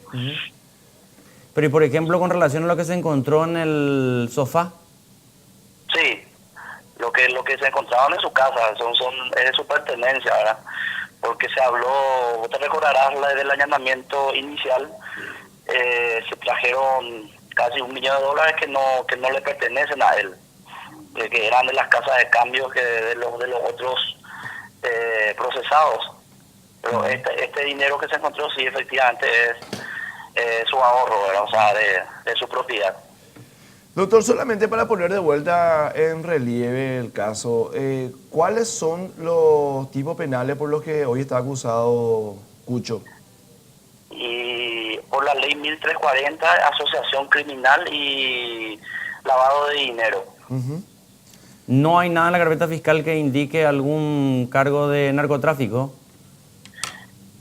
Pero y por ejemplo, con relación a lo que se encontró en el sofá. Sí, lo que se encontraban en su casa es de su pertenencia, ¿verdad? Porque se habló, vos te recordarás del allanamiento inicial, se trajeron casi $1 millón que no le pertenecen a él, que eran de las casas de cambio que de los otros procesados. Pero este dinero que se encontró sí efectivamente es su ahorro, ¿verdad? O sea, de su propiedad. Doctor, solamente para poner de vuelta en relieve el caso, ¿cuáles son los tipos penales por los que hoy está acusado Cucho? Y por la ley 1340, asociación criminal y lavado de dinero. ¿No hay nada en la carpeta fiscal que indique algún cargo de narcotráfico?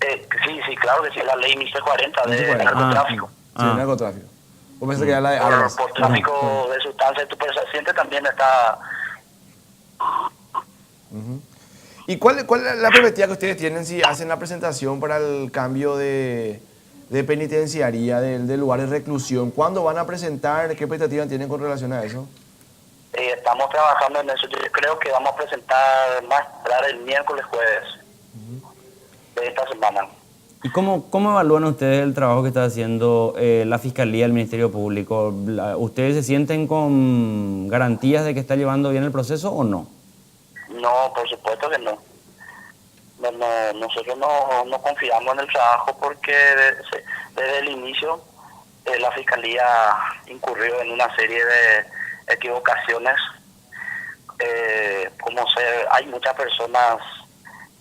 Sí, claro que sí, la ley 1340 de narcotráfico. Sí, narcotráfico. ¿O pensé que era la de armas? Por tráfico de sustancias estupefacientes también está... ¿Y cuál es la perspectiva que ustedes tienen si hacen la presentación para el cambio de penitenciaría, del lugar de reclusión? ¿Cuándo van a presentar? ¿Qué expectativas tienen con relación a eso? Estamos trabajando en eso. Yo creo que vamos a presentar más tarde el miércoles, jueves de esta semana. ¿Y cómo evalúan ustedes el trabajo que está haciendo la Fiscalía, el Ministerio Público? ¿Ustedes se sienten con garantías de que está llevando bien el proceso o no? No, por supuesto que no. Nosotros no confiamos en el trabajo porque desde el inicio la Fiscalía incurrió en una serie de equivocaciones. Hay muchas personas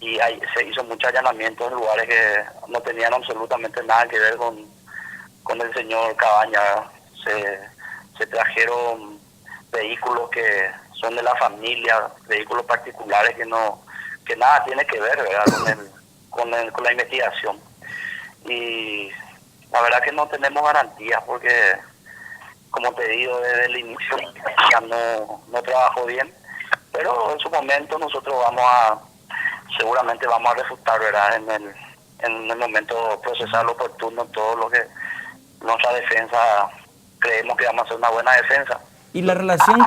se hizo muchos allanamientos en lugares que no tenían absolutamente nada que ver con el señor Cabañas. Se trajeron vehículos que son de la familia, vehículos particulares que nada tiene que ver, ¿verdad?, con la investigación. Y la verdad que no tenemos garantías porque, como te digo, desde el inicio ya no trabajó bien, pero en su momento nosotros seguramente vamos a refutar, ¿verdad?, en el momento procesal oportuno todo lo que nuestra defensa creemos que vamos a hacer una buena defensa. ¿Y la relación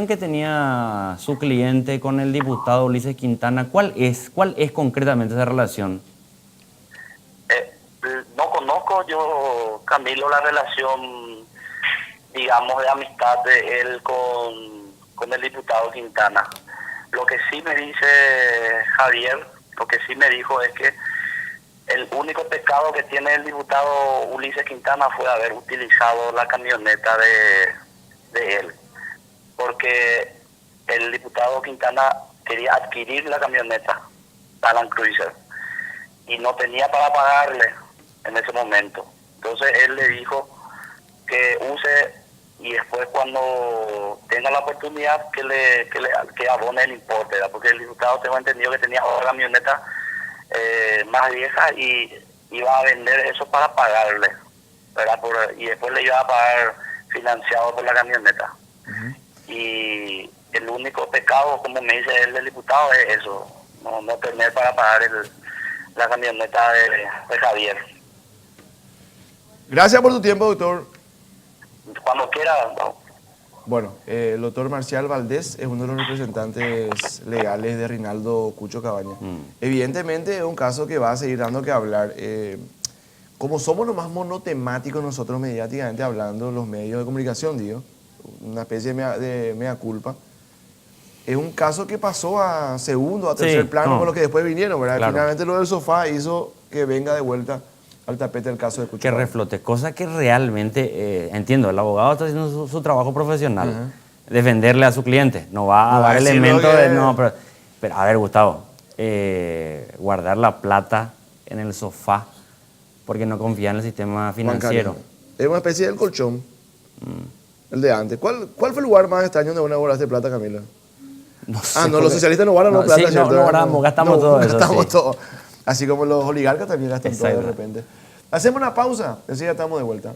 que tenía su cliente con el diputado Ulises Quintana, cuál es concretamente esa relación? No conozco yo, Camilo, la relación, digamos, de amistad de él con el diputado Quintana. Lo que sí me dice Javier, lo que sí me dijo es que el único pecado que tiene el diputado Ulises Quintana fue haber utilizado la camioneta de él, porque el diputado Quintana quería adquirir la camioneta Land Cruiser y no tenía para pagarle en ese momento. Entonces él le dijo que use y después cuando tenga la oportunidad que abone el importe, ¿verdad? Porque el diputado, tengo entendido que tenía otra camioneta más vieja y iba a vender eso para pagarle, ¿verdad? Y después le iba a pagar financiado por la camioneta. Y el único pecado, como me dice él, del diputado, es eso, no tener para pagar la camioneta de Javier. Gracias por tu tiempo, doctor. Cuando quiera, ¿no? Bueno, el doctor Marcial Valdés es uno de los representantes legales de Rinaldo Cucho Cabañas. Evidentemente es un caso que va a seguir dando que hablar. Como somos los más monotemáticos nosotros mediáticamente hablando, los medios de comunicación, digo, una especie de mea culpa, es un caso que pasó a segundo, a tercer plano con los que después vinieron, ¿verdad? Claro. Finalmente lo del sofá hizo que venga de vuelta al tapete el caso de Cucho. Que reflote, cosa que realmente, entiendo, el abogado está haciendo su trabajo profesional, defenderle a su cliente, no va a dar elementos de... No, pero a ver, Gustavo, guardar la plata en el sofá porque no confía en el sistema financiero. Es una especie del colchón, el de antes. ¿Cuál fue el lugar más extraño donde uno guardaste plata, Camila? No sé. Los socialistas no guardan plata, sí, ¿cierto? No guardamos, gastamos todo eso. Gastamos todo. Así como los oligarcas también gastan todo de repente. Hacemos una pausa, enseguida estamos de vuelta.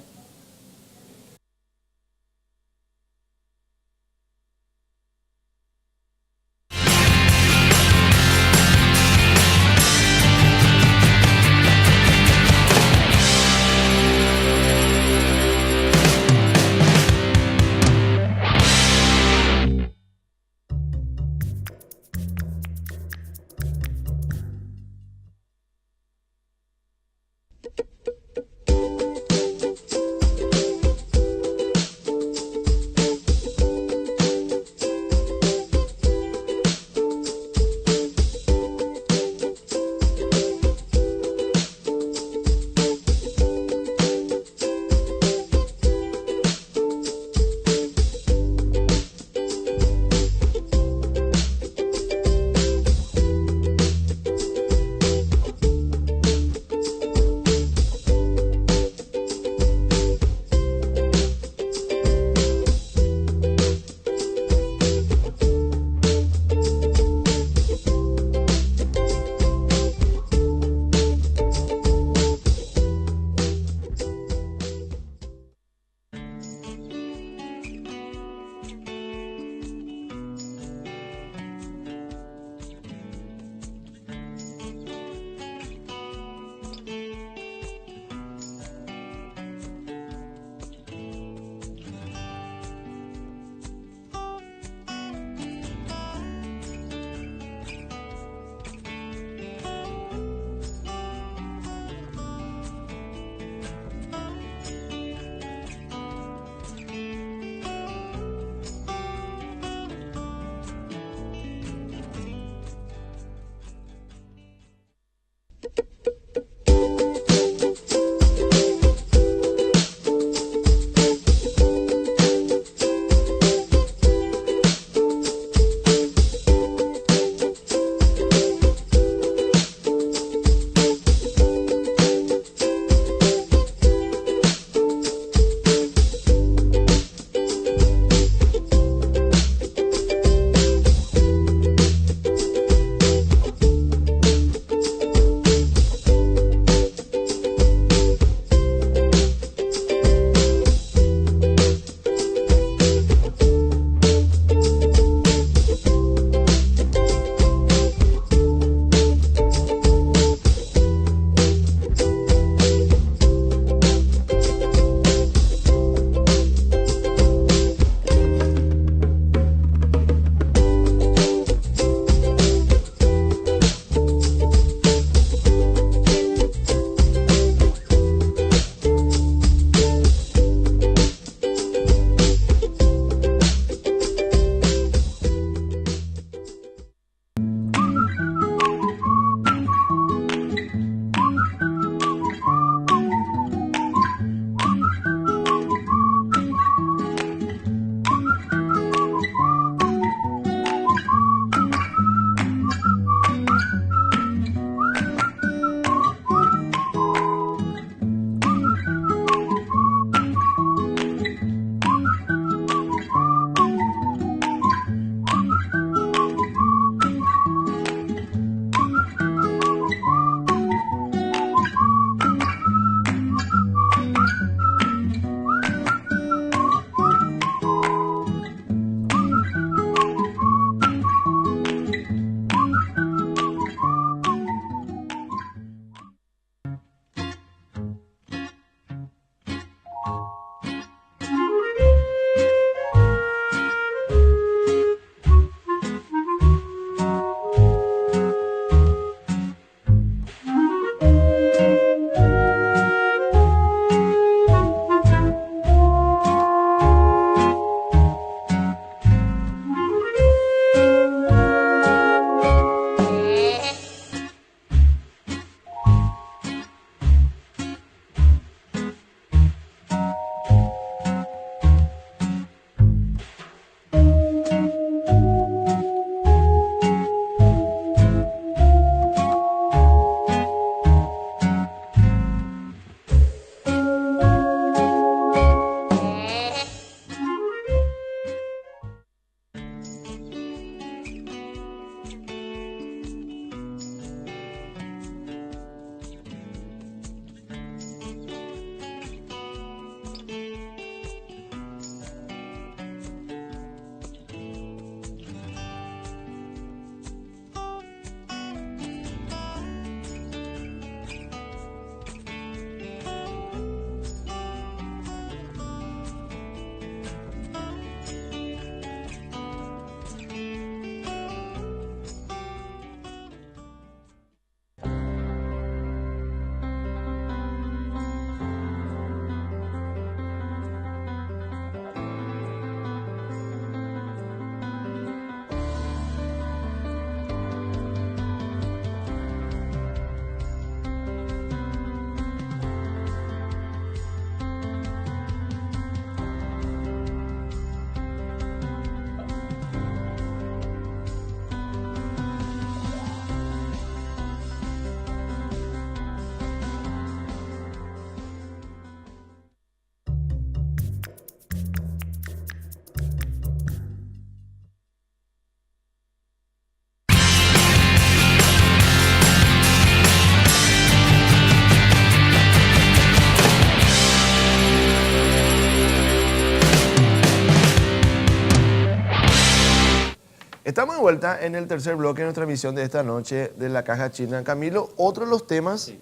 Estamos de vuelta en el tercer bloque de nuestra emisión de esta noche de la Caja China. Camilo, otro de los temas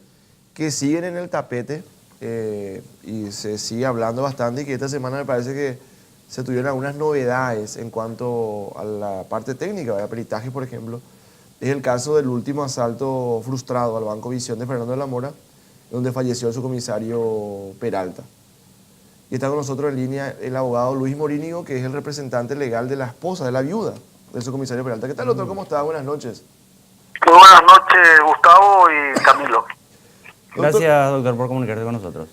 que siguen en el tapete y se sigue hablando bastante y que esta semana me parece que se tuvieron algunas novedades en cuanto a la parte técnica, ¿verdad? Peritaje, por ejemplo, es el caso del último asalto frustrado al Banco Visión de Fernando de la Mora, donde falleció el subcomisario Peralta. Y está con nosotros en línea el abogado Luis Morínigo, que es el representante legal de la esposa, de la viuda del subcomisario Peralta. ¿Qué tal, doctor? ¿Cómo está? Buenas noches. Muy buenas noches, Gustavo y Camilo. Gracias, doctor, por comunicarte con nosotros.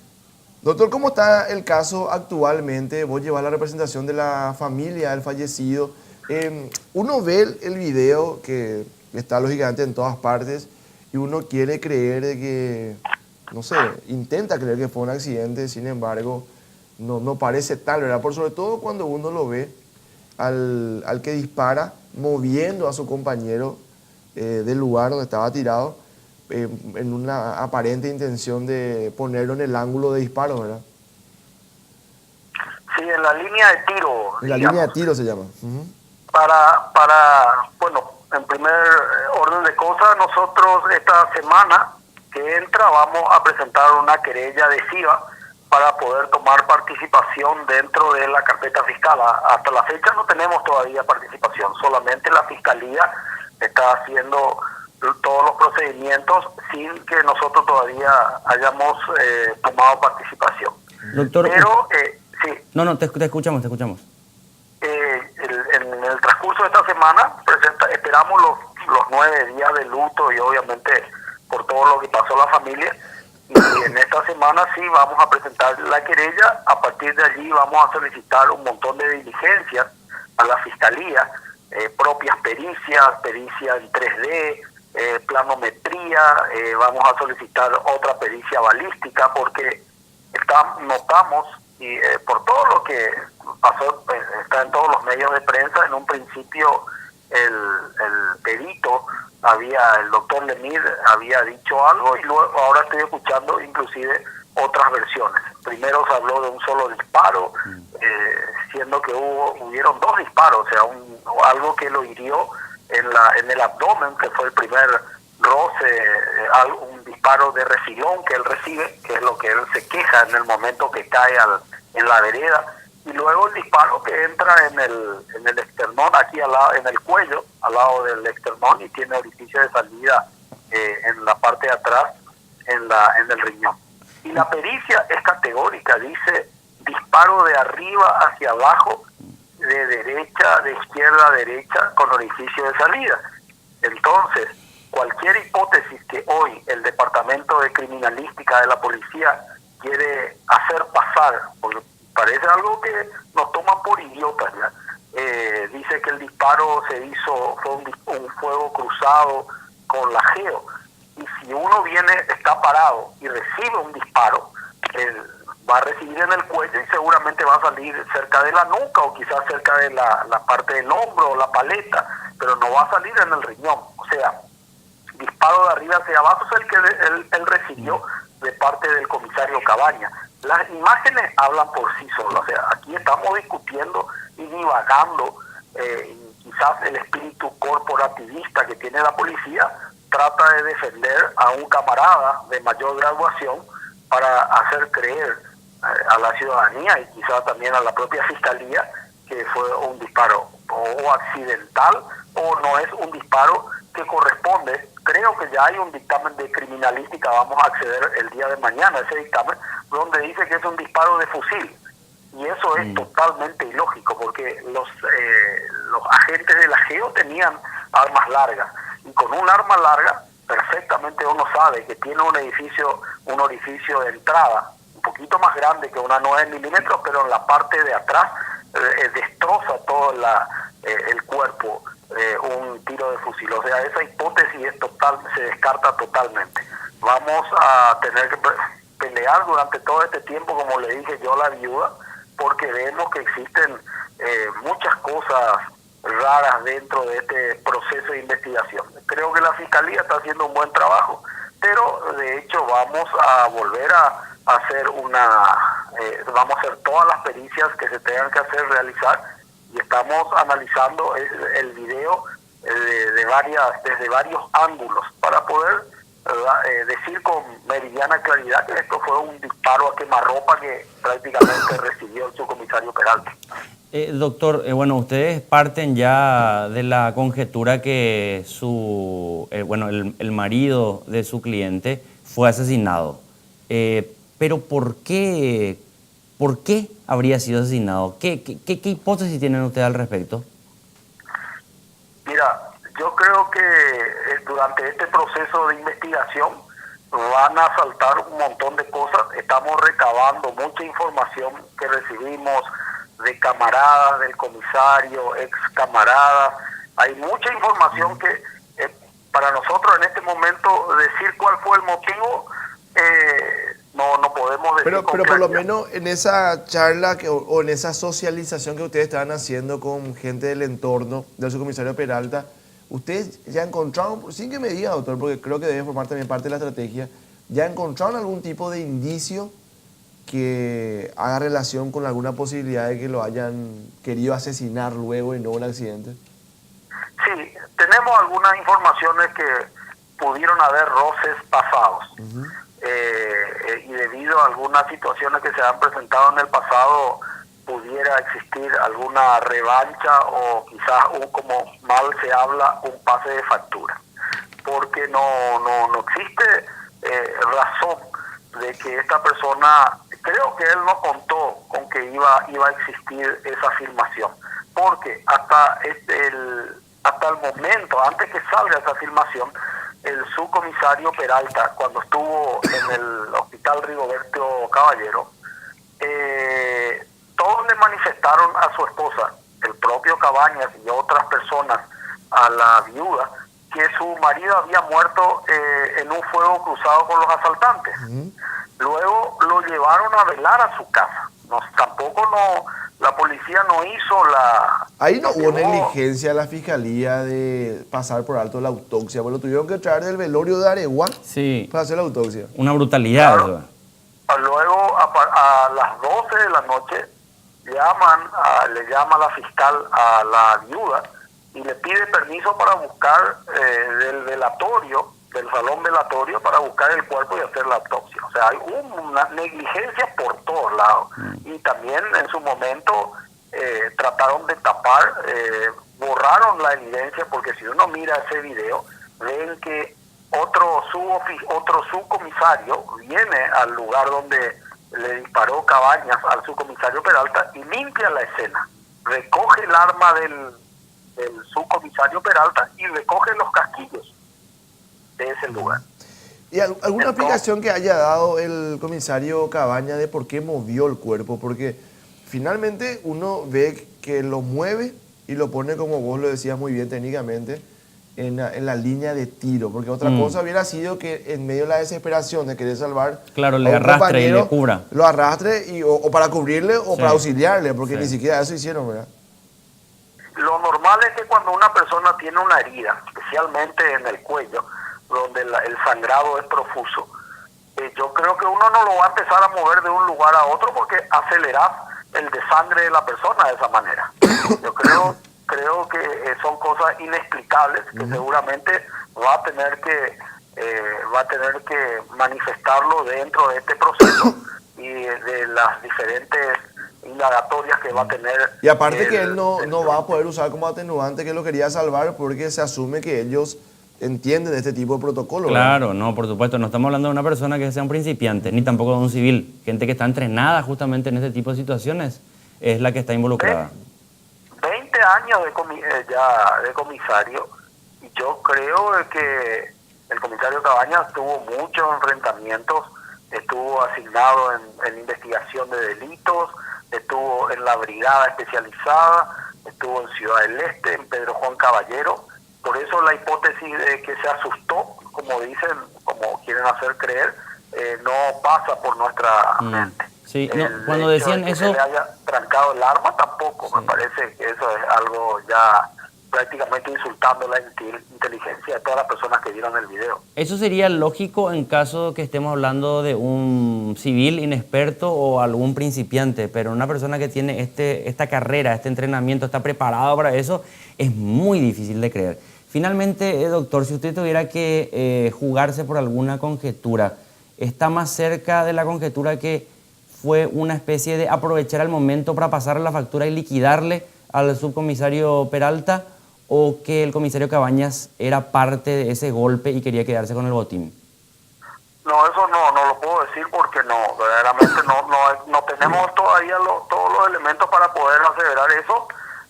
Doctor, ¿cómo está el caso actualmente? Vos llevas la representación de la familia del fallecido. Uno ve el video que está lógicamente en todas partes y uno quiere creer de que, no sé, intenta creer que fue un accidente, sin embargo, no parece tal, ¿verdad? Por sobre todo cuando uno lo ve al que dispara moviendo a su compañero del lugar donde estaba tirado en una aparente intención de ponerlo en el ángulo de disparo, ¿verdad? Sí, en la línea de tiro. En la línea de tiro se llama. Bueno, en primer orden de cosas, nosotros esta semana que entra vamos a presentar una querella adhesiva para poder tomar participación dentro de la carpeta fiscal. Hasta la fecha no tenemos todavía participación, solamente la Fiscalía está haciendo todos los procedimientos sin que nosotros todavía hayamos tomado participación. Doctor, pero sí. No, te escuchamos. En el transcurso de esta semana esperamos los 9 días de luto y obviamente por todo lo que pasó a la familia, y en esta semana sí vamos a presentar la querella. A partir de allí vamos a solicitar un montón de diligencias a la Fiscalía, propias pericias en 3D, planometría, vamos a solicitar otra pericia balística porque notamos, y por todo lo que pasó, está en todos los medios de prensa, en un principio el perito, el doctor Lemir había dicho algo y luego ahora estoy escuchando inclusive otras versiones. Primero se habló de un solo disparo, siendo que hubieron 2 disparos, o sea, algo que lo hirió en el abdomen, que fue el primer roce, un disparo de refilón que él recibe, que es lo que él se queja en el momento que cae en la vereda, y luego el disparo que entra en el esternón, aquí al lado, en el cuello, al lado del esternón, y tiene orificio de salida en la parte de atrás, en el riñón. Y la pericia es categórica, dice disparo de arriba hacia abajo, de izquierda a derecha, con orificio de salida. Entonces, cualquier hipótesis que hoy el Departamento de Criminalística de la Policía quiere hacer pasar, porque parece algo que nos toman por idiotas, ¿ya? Dice que el disparo fue un fuego cruzado con la geo, y si uno está parado y recibe un disparo, va a recibir en el cuello y seguramente va a salir cerca de la nuca o quizás cerca de la parte del hombro o la paleta, pero no va a salir en el riñón. O sea, disparo de arriba hacia abajo es el que él recibió de parte del comisario Cabaña. Las imágenes hablan por sí solas, o sea, aquí estamos discutiendo y divagando, quizás el espíritu corporativista que tiene la policía trata de defender a un camarada de mayor graduación para hacer creer a la ciudadanía y quizás también a la propia Fiscalía que fue un disparo o accidental o no es un disparo que corresponde. Creo que ya hay un dictamen de criminalística, vamos a acceder el día de mañana a ese dictamen, donde dice que es un disparo de fusil. Y eso es totalmente ilógico, porque los agentes de la GEO tenían armas largas. Y con un arma larga, perfectamente uno sabe que tiene un orificio de entrada, un poquito más grande que una 9 milímetros, pero en la parte de atrás destroza todo el cuerpo. Un tiro de fusil, o sea, esa hipótesis se descarta totalmente. Vamos a tener que pelear durante todo este tiempo, como le dije yo a la viuda, porque vemos que existen muchas cosas raras dentro de este proceso de investigación. Creo que la Fiscalía está haciendo un buen trabajo, pero de hecho vamos a volver a hacer vamos a hacer todas las pericias que se tengan que realizar, y estamos analizando el video desde varios ángulos para poder decir con meridiana claridad que esto fue un disparo a quemarropa que prácticamente recibió el subcomisario Peralta. Doctor, bueno, ustedes parten ya de la conjetura que el marido de su cliente fue asesinado. Pero ¿por qué habría sido asesinado? ¿Qué hipótesis tienen ustedes al respecto? Mira, yo creo que durante este proceso de investigación van a saltar un montón de cosas. Estamos recabando mucha información que recibimos de camaradas del comisario, ex camaradas. Hay mucha información que para nosotros en este momento decir cuál fue el motivo no podemos decir. Pero por lo menos en esa charla o en esa socialización que ustedes estaban haciendo con gente del entorno del subcomisario Peralta, ustedes ya encontraron, sin que me diga, doctor, porque creo que debe formar también parte de la estrategia, ¿ya encontraron algún tipo de indicio que haga relación con alguna posibilidad de que lo hayan querido asesinar luego y no un accidente? Sí, tenemos algunas informaciones que pudieron haber roces pasados. Y debido a algunas situaciones que se han presentado en el pasado, pudiera existir alguna revancha o quizás, como mal se habla, un pase de factura. Porque no existe razón de que esta persona, creo que él no contó con que iba a existir esa filmación, porque hasta el momento, antes que salga esa filmación, el subcomisario Peralta, cuando estuvo en el hospital Rigoberto Caballero, todos le manifestaron a su esposa, el propio Cabañas y otras personas, a la viuda, que su marido había muerto en un fuego cruzado con los asaltantes. Luego lo llevaron a velar a su casa. La policía no hizo la... Ahí no hubo negligencia de la fiscalía de pasar por alto la autopsia, porque lo tuvieron que traer del velorio de Areguá para hacer la autopsia. Una brutalidad. Claro. Luego, a las 12 de la noche, le llama la fiscal a la viuda y le pide permiso para buscar del velatorio, del salón velatorio, para buscar el cuerpo y hacer la autopsia. O sea, hay una negligencia por todos lados. Y también en su momento trataron de tapar, borraron la evidencia, porque si uno mira ese video, ven que otro subcomisario viene al lugar donde le disparó Cabañas al subcomisario Peralta y limpia la escena. Recoge el arma del subcomisario Peralta y recoge los casquillos de ese lugar. ¿Y alguna explicación que haya dado el comisario Cabañas de por qué movió el cuerpo? Porque finalmente uno ve que lo mueve y lo pone, como vos lo decías muy bien técnicamente, en la línea de tiro. Porque otra cosa hubiera sido que en medio de la desesperación de querer salvar claro, le arrastre y le cubra. Lo arrastre o para cubrirle o para auxiliarle, porque ni siquiera eso hicieron, ¿verdad? Lo normal es que cuando una persona tiene una herida, especialmente en el cuello, donde el sangrado es profuso, yo creo que uno no lo va a empezar a mover de un lugar a otro porque acelerás el desangre de la persona de esa manera. Yo creo que son cosas inexplicables que seguramente va a tener que manifestarlo dentro de este proceso y de las diferentes indagatorias que va a tener. Y aparte que él no va a poder usar como atenuante que lo quería salvar, porque se asume que ellos entienden de este tipo de protocolo. Claro, no, por supuesto, no estamos hablando de una persona que sea un principiante, ni tampoco de un civil. Gente que está entrenada justamente en este tipo de situaciones es la que está involucrada. 20 años ya de comisario, y yo creo que el comisario Cabañas tuvo muchos enfrentamientos, estuvo asignado en investigación de delitos, estuvo en la brigada especializada, estuvo en Ciudad del Este, en Pedro Juan Caballero. Por eso la hipótesis de que se asustó, como dicen, como quieren hacer creer, no pasa por nuestra mente. Sí, cuando decían de que eso... se le haya trancado el arma tampoco, me parece que eso es algo ya prácticamente insultando la inteligencia de todas las personas que vieron el video. Eso sería lógico en caso que estemos hablando de un civil inexperto o algún principiante, pero una persona que tiene esta carrera, este entrenamiento, está preparado para eso, es muy difícil de creer. Finalmente, doctor, si usted tuviera que jugarse por alguna conjetura, ¿está más cerca de la conjetura que fue una especie de aprovechar el momento para pasarle la factura y liquidarle al subcomisario Peralta, o que el comisario Cabañas era parte de ese golpe y quería quedarse con el botín? No, eso no lo puedo decir porque verdaderamente no tenemos todavía todos los elementos para poder aseverar eso.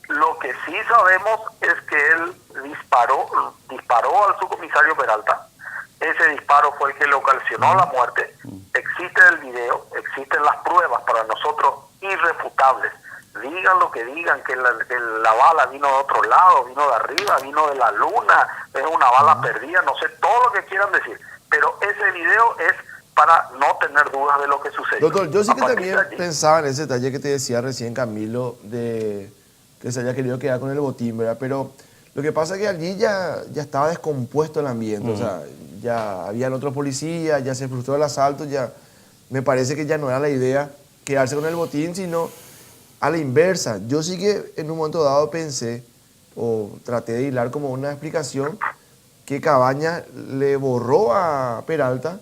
Lo que sí sabemos es que él disparó al subcomisario Peralta. Ese disparo fue el que le ocasionó la muerte. Existe el video, existen las pruebas para nosotros irrefutables. Digan lo que digan, que la bala vino de otro lado, vino de arriba, vino de la luna, es una bala perdida, no sé, todo lo que quieran decir. Pero ese video es para no tener dudas de lo que sucedió. Doctor, yo sí que también pensaba en ese detalle que te decía recién Camilo, de que se haya querido quedar con el botín, ¿verdad? Pero lo que pasa es que allí ya estaba descompuesto el ambiente, o sea, ya habían otros policías, ya se frustró el asalto, ya me parece que ya no era la idea quedarse con el botín, sino a la inversa. Yo sí que en un momento dado pensé, o traté de hilar como una explicación, que Cabañas le borró a Peralta,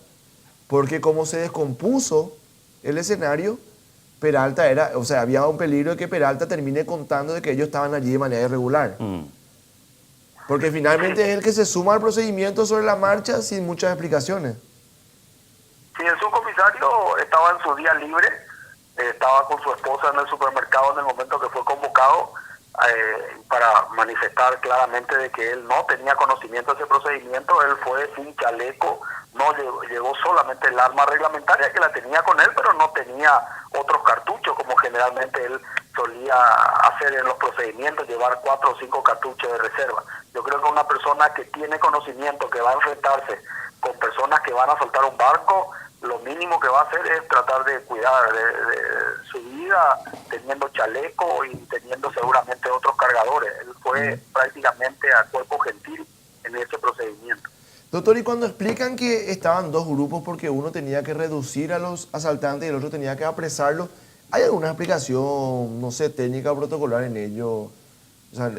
porque como se descompuso el escenario, Peralta o sea, había un peligro de que Peralta termine contando de que ellos estaban allí de manera irregular. Porque finalmente es el que se suma al procedimiento sobre la marcha sin muchas explicaciones. Sí, el subcomisario estaba en su día libre, estaba con su esposa en el supermercado en el momento que fue convocado para manifestar claramente de que él no tenía conocimiento de ese procedimiento. Él fue sin chaleco, no llevó solamente el arma reglamentaria que la tenía con él, pero no tenía otros cartuchos como generalmente él solía hacer en los procedimientos, llevar 4 o 5 cartuchos de reserva. Yo creo que una persona que tiene conocimiento, que va a enfrentarse con personas que van a soltar un barco, lo mínimo que va a hacer es tratar de cuidar de su vida, teniendo chaleco y teniendo seguramente otros cargadores. Él fue prácticamente a cuerpo gentil en ese procedimiento. Doctor, y cuando explican que estaban dos grupos porque uno tenía que reducir a los asaltantes y el otro tenía que apresarlos, ¿hay alguna explicación, no sé, técnica o protocolar en ello? O sea,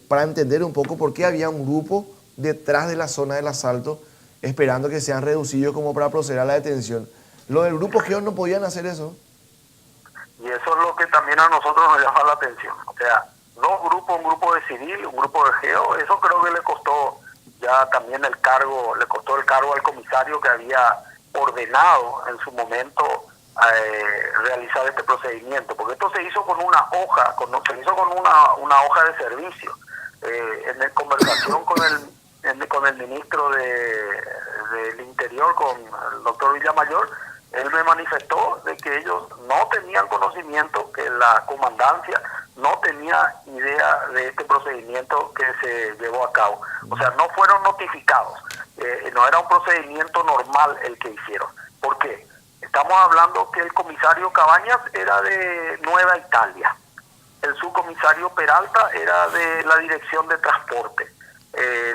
para entender un poco por qué había un grupo detrás de la zona del asalto esperando que sean reducidos como para proceder a la detención. Los del grupo Geo no podían hacer eso. Y eso es lo que también a nosotros nos llama la atención. O sea, dos grupos, un grupo de civil, un grupo de Geo, eso creo que le costó ya también el cargo al comisario que había ordenado en su momento realizar este procedimiento, porque esto se hizo con una hoja, una hoja de servicio. En conversación con el ministro del Interior, con el doctor Villamayor, él me manifestó de que ellos no tenían conocimiento, que la comandancia no tenía idea de este procedimiento que se llevó a cabo. O sea, no fueron notificados. No era un procedimiento normal el que hicieron. ¿Por qué? Estamos hablando que el comisario Cabañas era de Nueva Italia. El subcomisario Peralta era de la Dirección de Transporte.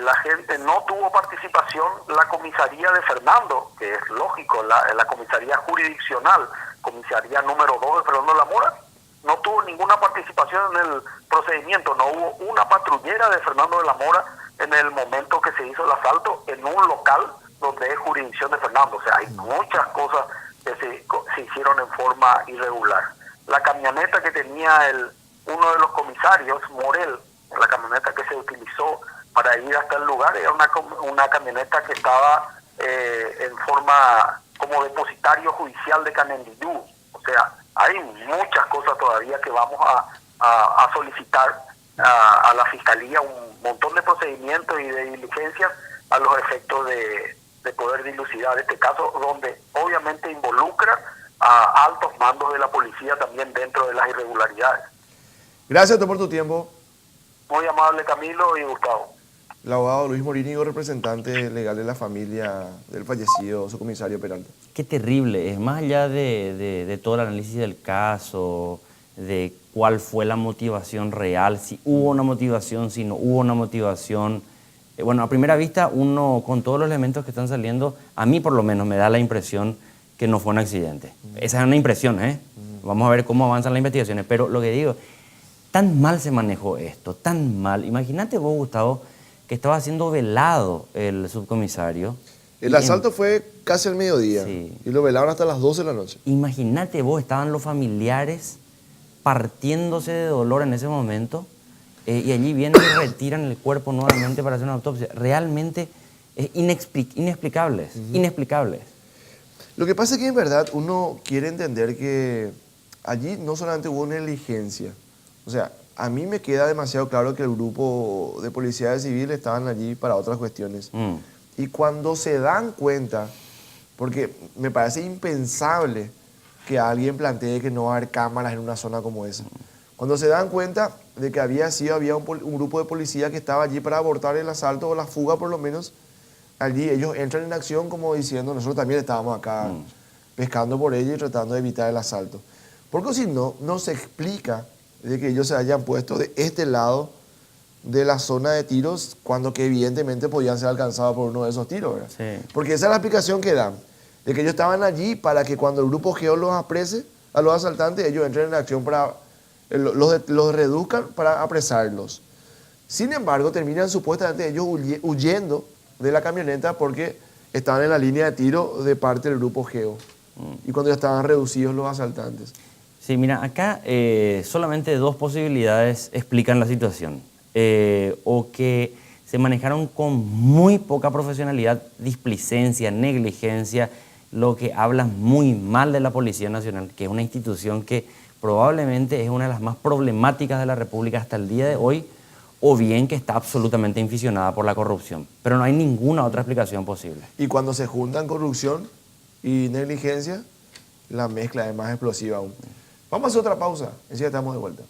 La gente no tuvo participación, la comisaría de Fernando, que es lógico, la comisaría jurisdiccional, comisaría número 2 de Fernando La Mora, no tuvo ninguna participación en el procedimiento. No hubo una patrullera de Fernando de la Mora en el momento que se hizo el asalto en un local donde es jurisdicción de Fernando. O sea, hay muchas cosas que se hicieron en forma irregular. La camioneta que tenía uno de los comisarios, Morel, la camioneta que se utilizó para ir hasta el lugar, era una camioneta que estaba en forma como depositario judicial de Canendillú. O sea, hay muchas cosas todavía que vamos a solicitar a la Fiscalía, un montón de procedimientos y de diligencias a los efectos de poder dilucidar este caso, donde obviamente involucra a altos mandos de la policía también dentro de las irregularidades. Gracias por tu tiempo. Muy amable, Camilo y Gustavo. El abogado Luis Morínigo, representante legal de la familia del fallecido subcomisario Peralta. Qué terrible, es más allá de todo el análisis del caso, de cuál fue la motivación real, si hubo una motivación, si no hubo una motivación. Bueno, a primera vista, uno con todos los elementos que están saliendo, a mí por lo menos me da la impresión que no fue un accidente. Esa es una impresión, ¿eh? Vamos a ver cómo avanzan las investigaciones. Pero lo que digo, tan mal se manejó esto, tan mal. Imagínate vos, Gustavo, que estaba siendo velado el subcomisario. El asalto fue casi al mediodía. Sí. Y lo velaron hasta las 12 de la noche. Imagínate vos, estaban los familiares partiéndose de dolor en ese momento y allí vienen y retiran el cuerpo nuevamente para hacer una autopsia. Realmente es inexplicables, inexplicables. Lo que pasa es que en verdad uno quiere entender que allí no solamente hubo negligencia. O sea, a mí me queda demasiado claro que el grupo de policías civiles estaban allí para otras cuestiones. Y cuando se dan cuenta, porque me parece impensable que alguien plantee que no va a haber cámaras en una zona como esa. Cuando se dan cuenta de que había un grupo de policía que estaba allí para abortar el asalto o la fuga por lo menos, allí ellos entran en acción como diciendo, nosotros también estábamos acá pescando por ellos y tratando de evitar el asalto. Porque si no, no se explica de que ellos se hayan puesto de este lado de la zona de tiros cuando que evidentemente podían ser alcanzados por uno de esos tiros, ¿verdad? Sí. Porque esa es la explicación que dan, de que ellos estaban allí para que cuando el grupo Geo los aprese a los asaltantes, ellos entren en acción para los reduzcan para apresarlos. Sin embargo, terminan supuestamente ellos huyendo de la camioneta porque estaban en la línea de tiro de parte del grupo Geo. Y cuando ya estaban reducidos los asaltantes. Sí, mira, acá solamente dos posibilidades explican la situación. O que se manejaron con muy poca profesionalidad, displicencia, negligencia, lo que habla muy mal de la Policía Nacional, que es una institución que probablemente es una de las más problemáticas de la República hasta el día de hoy, o bien que está absolutamente inficionada por la corrupción. Pero no hay ninguna otra explicación posible. Y cuando se juntan corrupción y negligencia, la mezcla es más explosiva aún. Vamos a hacer otra pausa, enseguida estamos de vuelta.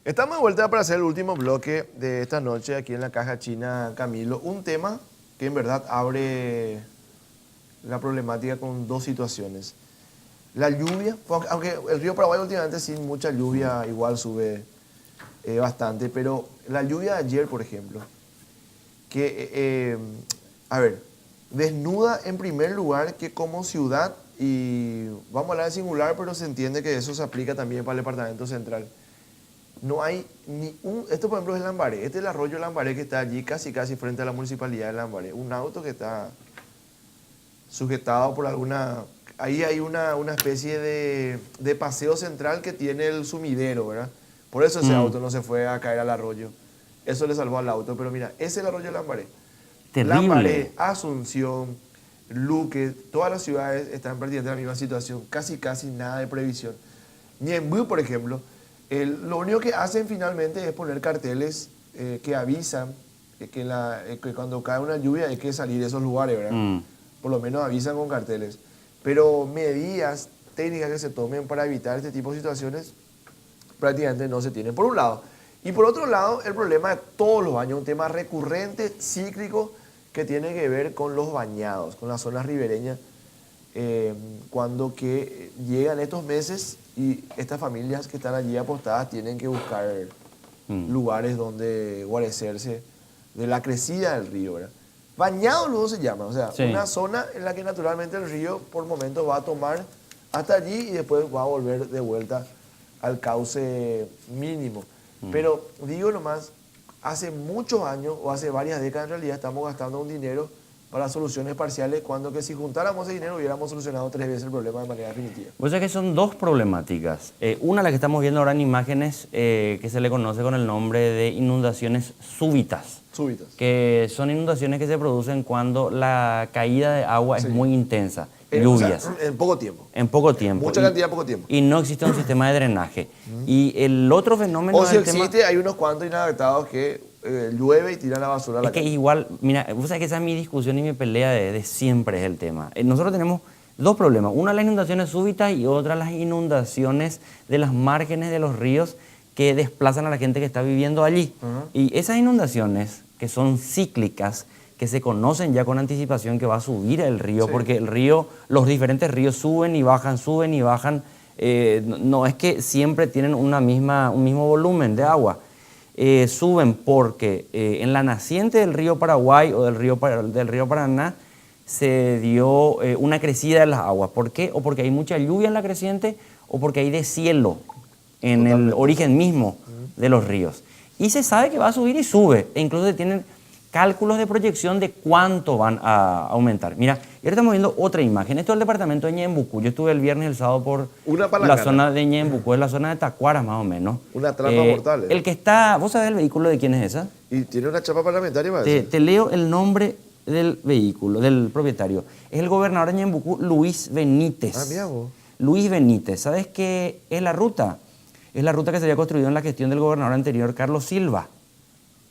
Estamos de vuelta para hacer el último bloque de esta noche aquí en la Caja China, Camilo. Un tema que en verdad abre la problemática con dos situaciones. La lluvia, aunque el río Paraguay últimamente sin mucha lluvia igual sube bastante, pero la lluvia de ayer, por ejemplo, que, desnuda en primer lugar que como ciudad, y vamos a hablar de singular, pero se entiende que eso se aplica también para el departamento central. No hay ni un... Esto, por ejemplo, es Lambaré. Este es el arroyo Lambaré que está allí casi frente a la municipalidad de Lambaré. Un auto que está sujetado por alguna... Ahí hay una especie de paseo central que tiene el sumidero, ¿verdad? Por eso ese auto no se fue a caer al arroyo. Eso le salvó al auto. Pero mira, ese es el arroyo Lambaré. Terrible. Lambaré, Asunción, Luque, todas las ciudades están prácticamente en la misma situación. Casi nada de previsión. Ñemby, por ejemplo... lo único que hacen finalmente es poner carteles que avisan que cuando cae una lluvia hay que salir de esos lugares, ¿verdad? Por lo menos avisan con carteles. Pero medidas técnicas que se tomen para evitar este tipo de situaciones prácticamente no se tienen, por un lado. Y por otro lado, el problema de todos los años, un tema recurrente, cíclico, que tiene que ver con los bañados, con las zonas ribereñas, cuando que llegan estos meses y estas familias que están allí apostadas tienen que buscar lugares donde guarecerse de la crecida del río, ¿verdad? Bañado luego se llama, o sea, una zona en la que naturalmente el río por momentos va a tomar hasta allí y después va a volver de vuelta al cauce mínimo. Pero digo nomás, hace muchos años o hace varias décadas en realidad estamos gastando un dinero para soluciones parciales, cuando que si juntáramos ese dinero hubiéramos solucionado 3 veces el problema de manera definitiva. O sea que son dos problemáticas. Una, la que estamos viendo ahora en imágenes, que se le conoce con el nombre de inundaciones súbitas. Súbitas. Que son inundaciones que se producen cuando la caída de agua es muy intensa. Lluvias. O sea, en poco tiempo. En poco tiempo. Mucha cantidad en poco tiempo. Y no existe un sistema de drenaje. Y el otro fenómeno... O si existe, hay unos cuantos inadaptados que llueve y tiran la basura a la calle. Es que calle. igual, mira, vos sabés que esa es mi discusión y mi pelea de siempre es el tema. Nosotros tenemos dos problemas. Una, las inundaciones súbitas, y otra, las inundaciones de las márgenes de los ríos que desplazan a la gente que está viviendo allí. Y esas inundaciones, que son cíclicas, que se conocen ya con anticipación que va a subir el río, porque el río, los diferentes ríos suben y bajan, no es que siempre tienen un mismo volumen de agua. Suben porque en la naciente del río Paraguay o del río Paraná se dio una crecida de las aguas. ¿Por qué? O porque hay mucha lluvia en la creciente o porque hay deshielo en el origen mismo de los ríos. Y se sabe que va a subir y sube. E incluso se tienen cálculos de proyección de cuánto van a aumentar. Mira, y ahora estamos viendo otra imagen. Esto es el departamento de Ñembucú. Yo estuve el viernes y el sábado por la zona de Ñembucú, es la zona de Tacuara más o menos. Una trampa mortal. El que está, ¿vos sabés el vehículo de quién es esa? Y tiene una chapa parlamentaria para Te leo el nombre del vehículo, del propietario. Es el gobernador de Ñembucú, Luis Benítez. Ah, mira vos. Luis Benítez. ¿Sabes qué es la ruta? Es la ruta que se había construido en la gestión del gobernador anterior, Carlos Silva.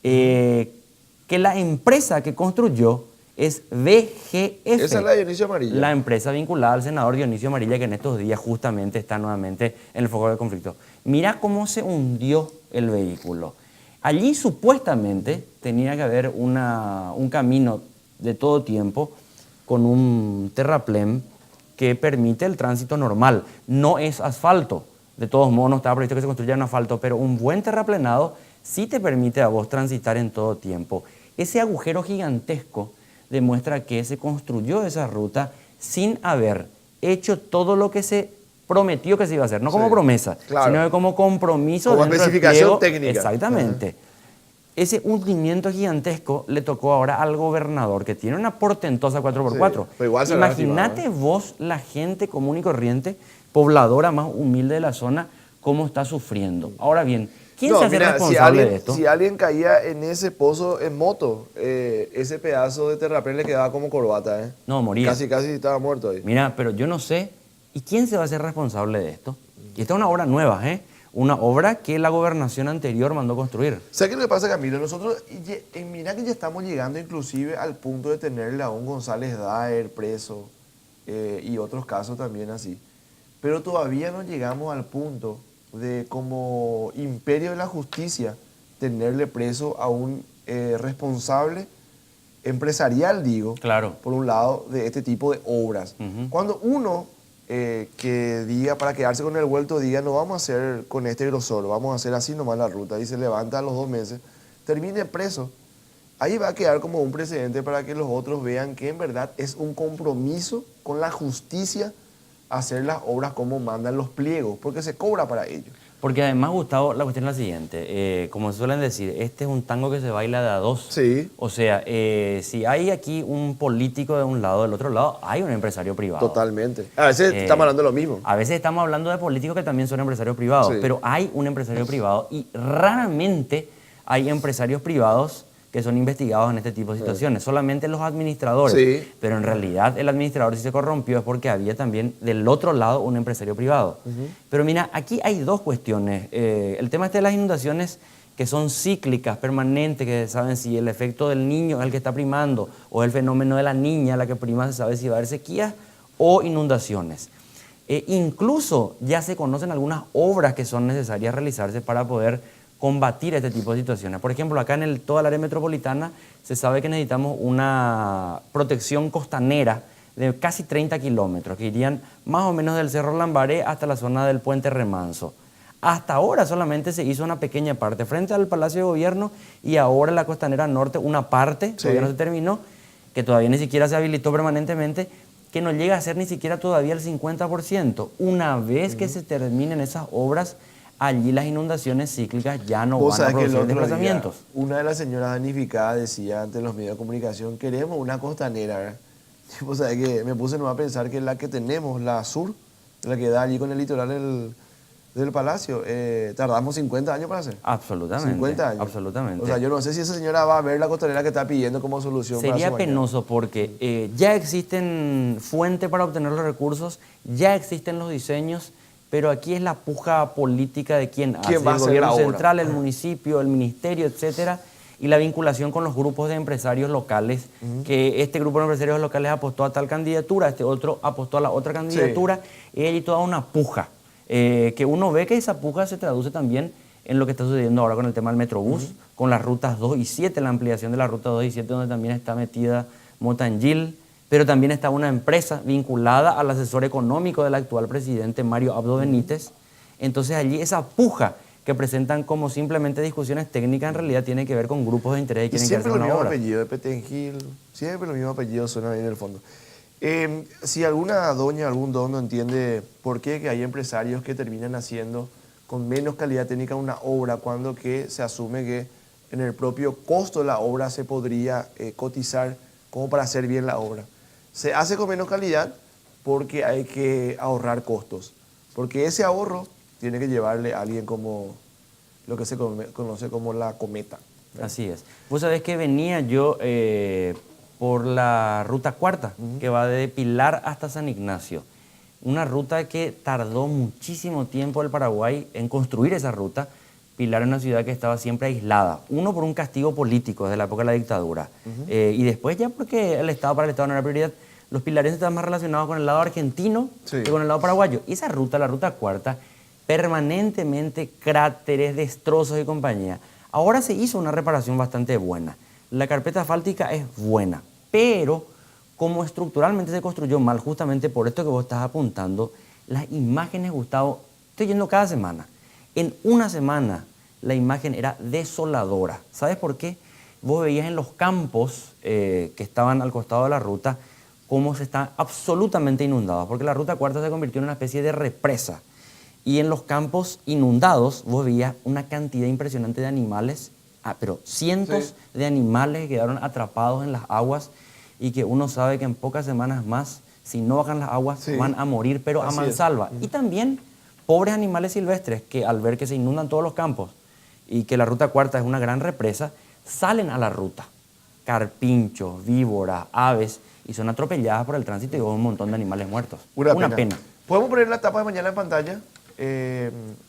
Que la empresa que construyó es VGF. Esa es la de Dionisio Amarilla. La empresa vinculada al senador Dionisio Amarilla, que en estos días justamente está nuevamente en el foco del conflicto. Mira cómo se hundió el vehículo. Allí supuestamente tenía que haber un camino de todo tiempo con un terraplén que permite el tránsito normal. No es asfalto. De todos modos, no estaba previsto que se construyera en asfalto, pero un buen terraplenado sí te permite a vos transitar en todo tiempo. Ese agujero gigantesco demuestra que se construyó esa ruta sin haber hecho todo lo que se prometió que se iba a hacer. No como promesa, sino que como compromiso. Como especificación técnica. Exactamente. Ese hundimiento gigantesco le tocó ahora al gobernador, que tiene una portentosa 4x4. Pero igual imagínate vos, la gente común y corriente, pobladora más humilde de la zona, cómo está sufriendo. Ahora bien, ¿quién se hace responsable de esto? Si alguien caía en ese pozo en moto, ese pedazo de terraplén le quedaba como corbata, ¿eh? No, moría. Casi estaba muerto ahí. Mira, pero yo no sé, ¿y quién se va a hacer responsable de esto? Y esta es una obra nueva, ¿eh? Una obra que la gobernación anterior mandó construir. ¿Sabes qué es lo que pasa, Camilo? Nosotros, mira que ya estamos llegando inclusive al punto de tenerle a un González Daer preso y otros casos también así. Pero todavía no llegamos al punto de, como imperio de la justicia, tenerle preso a un responsable empresarial, digo, claro, por un lado, de este tipo de obras. Cuando uno que diga, para quedarse con el vuelto, diga, no vamos a hacer con este grosor, vamos a hacer así nomás la ruta, y se levanta a los 2 meses, termine preso, ahí va a quedar como un precedente para que los otros vean que en verdad es un compromiso con la justicia hacer las obras como mandan los pliegos, porque se cobra para ello. Porque además, Gustavo, la cuestión es la siguiente. Como suelen decir, este es un tango que se baila de a dos. Sí. O sea, si hay aquí un político de un lado, del otro lado hay un empresario privado. Totalmente. A veces estamos hablando de lo mismo. A veces estamos hablando de políticos que también son empresarios privados, Sí. pero hay un empresario privado y raramente hay empresarios privados que son investigados en este tipo de situaciones. Solamente los administradores. Sí. Pero en realidad el administrador, si se corrompió, es porque había también del otro lado un empresario privado. Pero mira, aquí hay dos cuestiones. El tema de las inundaciones que son cíclicas, permanentes, que saben si el efecto del niño es el que está primando o el fenómeno de la niña la que prima, se sabe si va a haber sequías o inundaciones. Incluso ya se conocen algunas obras que son necesarias realizarse para poder combatir este tipo de situaciones. Por ejemplo, acá en toda el área metropolitana se sabe que necesitamos una protección costanera de casi 30 kilómetros, que irían más o menos del Cerro Lambaré hasta la zona del Puente Remanso. Hasta ahora solamente se hizo una pequeña parte frente al Palacio de Gobierno y ahora en la costanera norte una parte, todavía no se terminó, que todavía ni siquiera se habilitó permanentemente, que no llega a ser ni siquiera todavía el 50%. Una vez que se terminen esas obras, allí las inundaciones cíclicas ya no van a producir desplazamientos. Una de las señoras damnificadas decía ante los medios de comunicación, queremos una costanera, ¿verdad? O sea, que me puse a pensar que la que tenemos, la sur, la que da allí con el litoral del Palacio, tardamos 50 años para hacer. Absolutamente. 50 años. Absolutamente. O sea, yo no sé si esa señora va a ver la costanera que está pidiendo como solución. Sería penoso porque ya existen fuentes para obtener los recursos, ya existen los diseños, pero aquí es la puja política de quién hace, va a el hacer gobierno la obra? central, el municipio, el ministerio, etcétera, y la vinculación con los grupos de empresarios locales, que este grupo de empresarios locales apostó a tal candidatura, este otro apostó a la otra candidatura, y hay toda una puja, que uno ve que esa puja se traduce también en lo que está sucediendo ahora con el tema del Metrobús, con las rutas 2 y 7, la ampliación de la ruta 2 y 7, donde también está metida Motangil, pero también está una empresa vinculada al asesor económico del actual presidente Mario Abdo Benítez. Entonces allí esa puja que presentan como simplemente discusiones técnicas, en realidad tiene que ver con grupos de interés que Y quieren quedarse siempre con los la mismos obra. apellidos, de Petengil, siempre los mismos apellidos suenan bien en el fondo. Si alguna doña, algún don no entiende por qué que hay empresarios que terminan haciendo con menos calidad técnica una obra cuando que se asume que en el propio costo de la obra se podría cotizar como para hacer bien la obra. Se hace con menos calidad porque hay que ahorrar costos, porque ese ahorro tiene que llevarle a alguien como lo que se conoce como la cometa. Así es. Vos sabés que venía yo por la ruta cuarta, que va de Pilar hasta San Ignacio. Una ruta que tardó muchísimo tiempo el Paraguay en construir esa ruta. Pilar es una ciudad que estaba siempre aislada. Uno, por un castigo político desde la época de la dictadura. Y después ya porque el Estado para el Estado no era prioridad. Los pilarenses estaban más relacionados con el lado argentino Sí. que con el lado paraguayo. Y esa ruta, la ruta cuarta, permanentemente cráteres, destrozos y compañía. Ahora se hizo una reparación bastante buena. La carpeta asfáltica es buena, pero como estructuralmente se construyó mal, justamente por esto que vos estás apuntando, las imágenes, Gustavo, estoy yendo cada semana. En una semana la imagen era desoladora. ¿Sabes por qué? Vos veías en los campos que estaban al costado de la ruta cómo se están absolutamente inundados, porque la ruta cuarta se convirtió en una especie de represa. Y en los campos inundados vos veías una cantidad impresionante de animales, pero cientos de animales que quedaron atrapados en las aguas y que uno sabe que en pocas semanas más, si no bajan las aguas, Sí. van a morir, pero a Así es. mansalva. Y también pobres animales silvestres que al ver que se inundan todos los campos y que la ruta cuarta es una gran represa, salen a la ruta. Carpinchos, víboras, aves, y son atropelladas por el tránsito y un montón de animales muertos. Una Una pena. pena. Podemos poner la etapa de mañana en pantalla.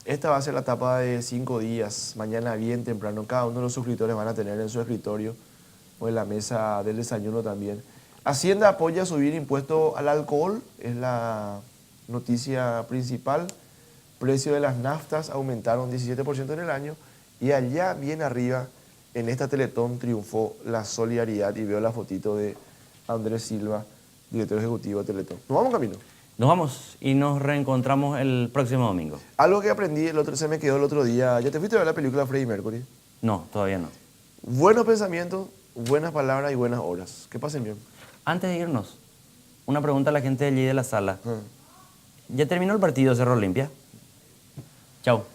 Esta va a ser la etapa de 5 días. Mañana bien temprano. Cada uno de los suscriptores van a tener en su escritorio o en la mesa del desayuno también. Hacienda apoya subir impuesto al alcohol. Es la noticia principal. Precio de las naftas aumentaron 17% en el año. Y allá bien arriba, en esta Teletón, triunfó la solidaridad. Y veo la fotito de Andrés Silva, director ejecutivo de Teletón. Nos vamos camino. Nos vamos y nos reencontramos el próximo domingo. Algo que aprendí, se me quedó el otro día. ¿Ya te fuiste a ver la película Freddie Mercury? No, todavía no. Buenos pensamientos, buenas palabras y buenas obras. Que pasen bien. Antes de irnos, una pregunta a la gente de allí de la sala. Ah. ¿Ya terminó el partido Cerro Olimpia? Chao.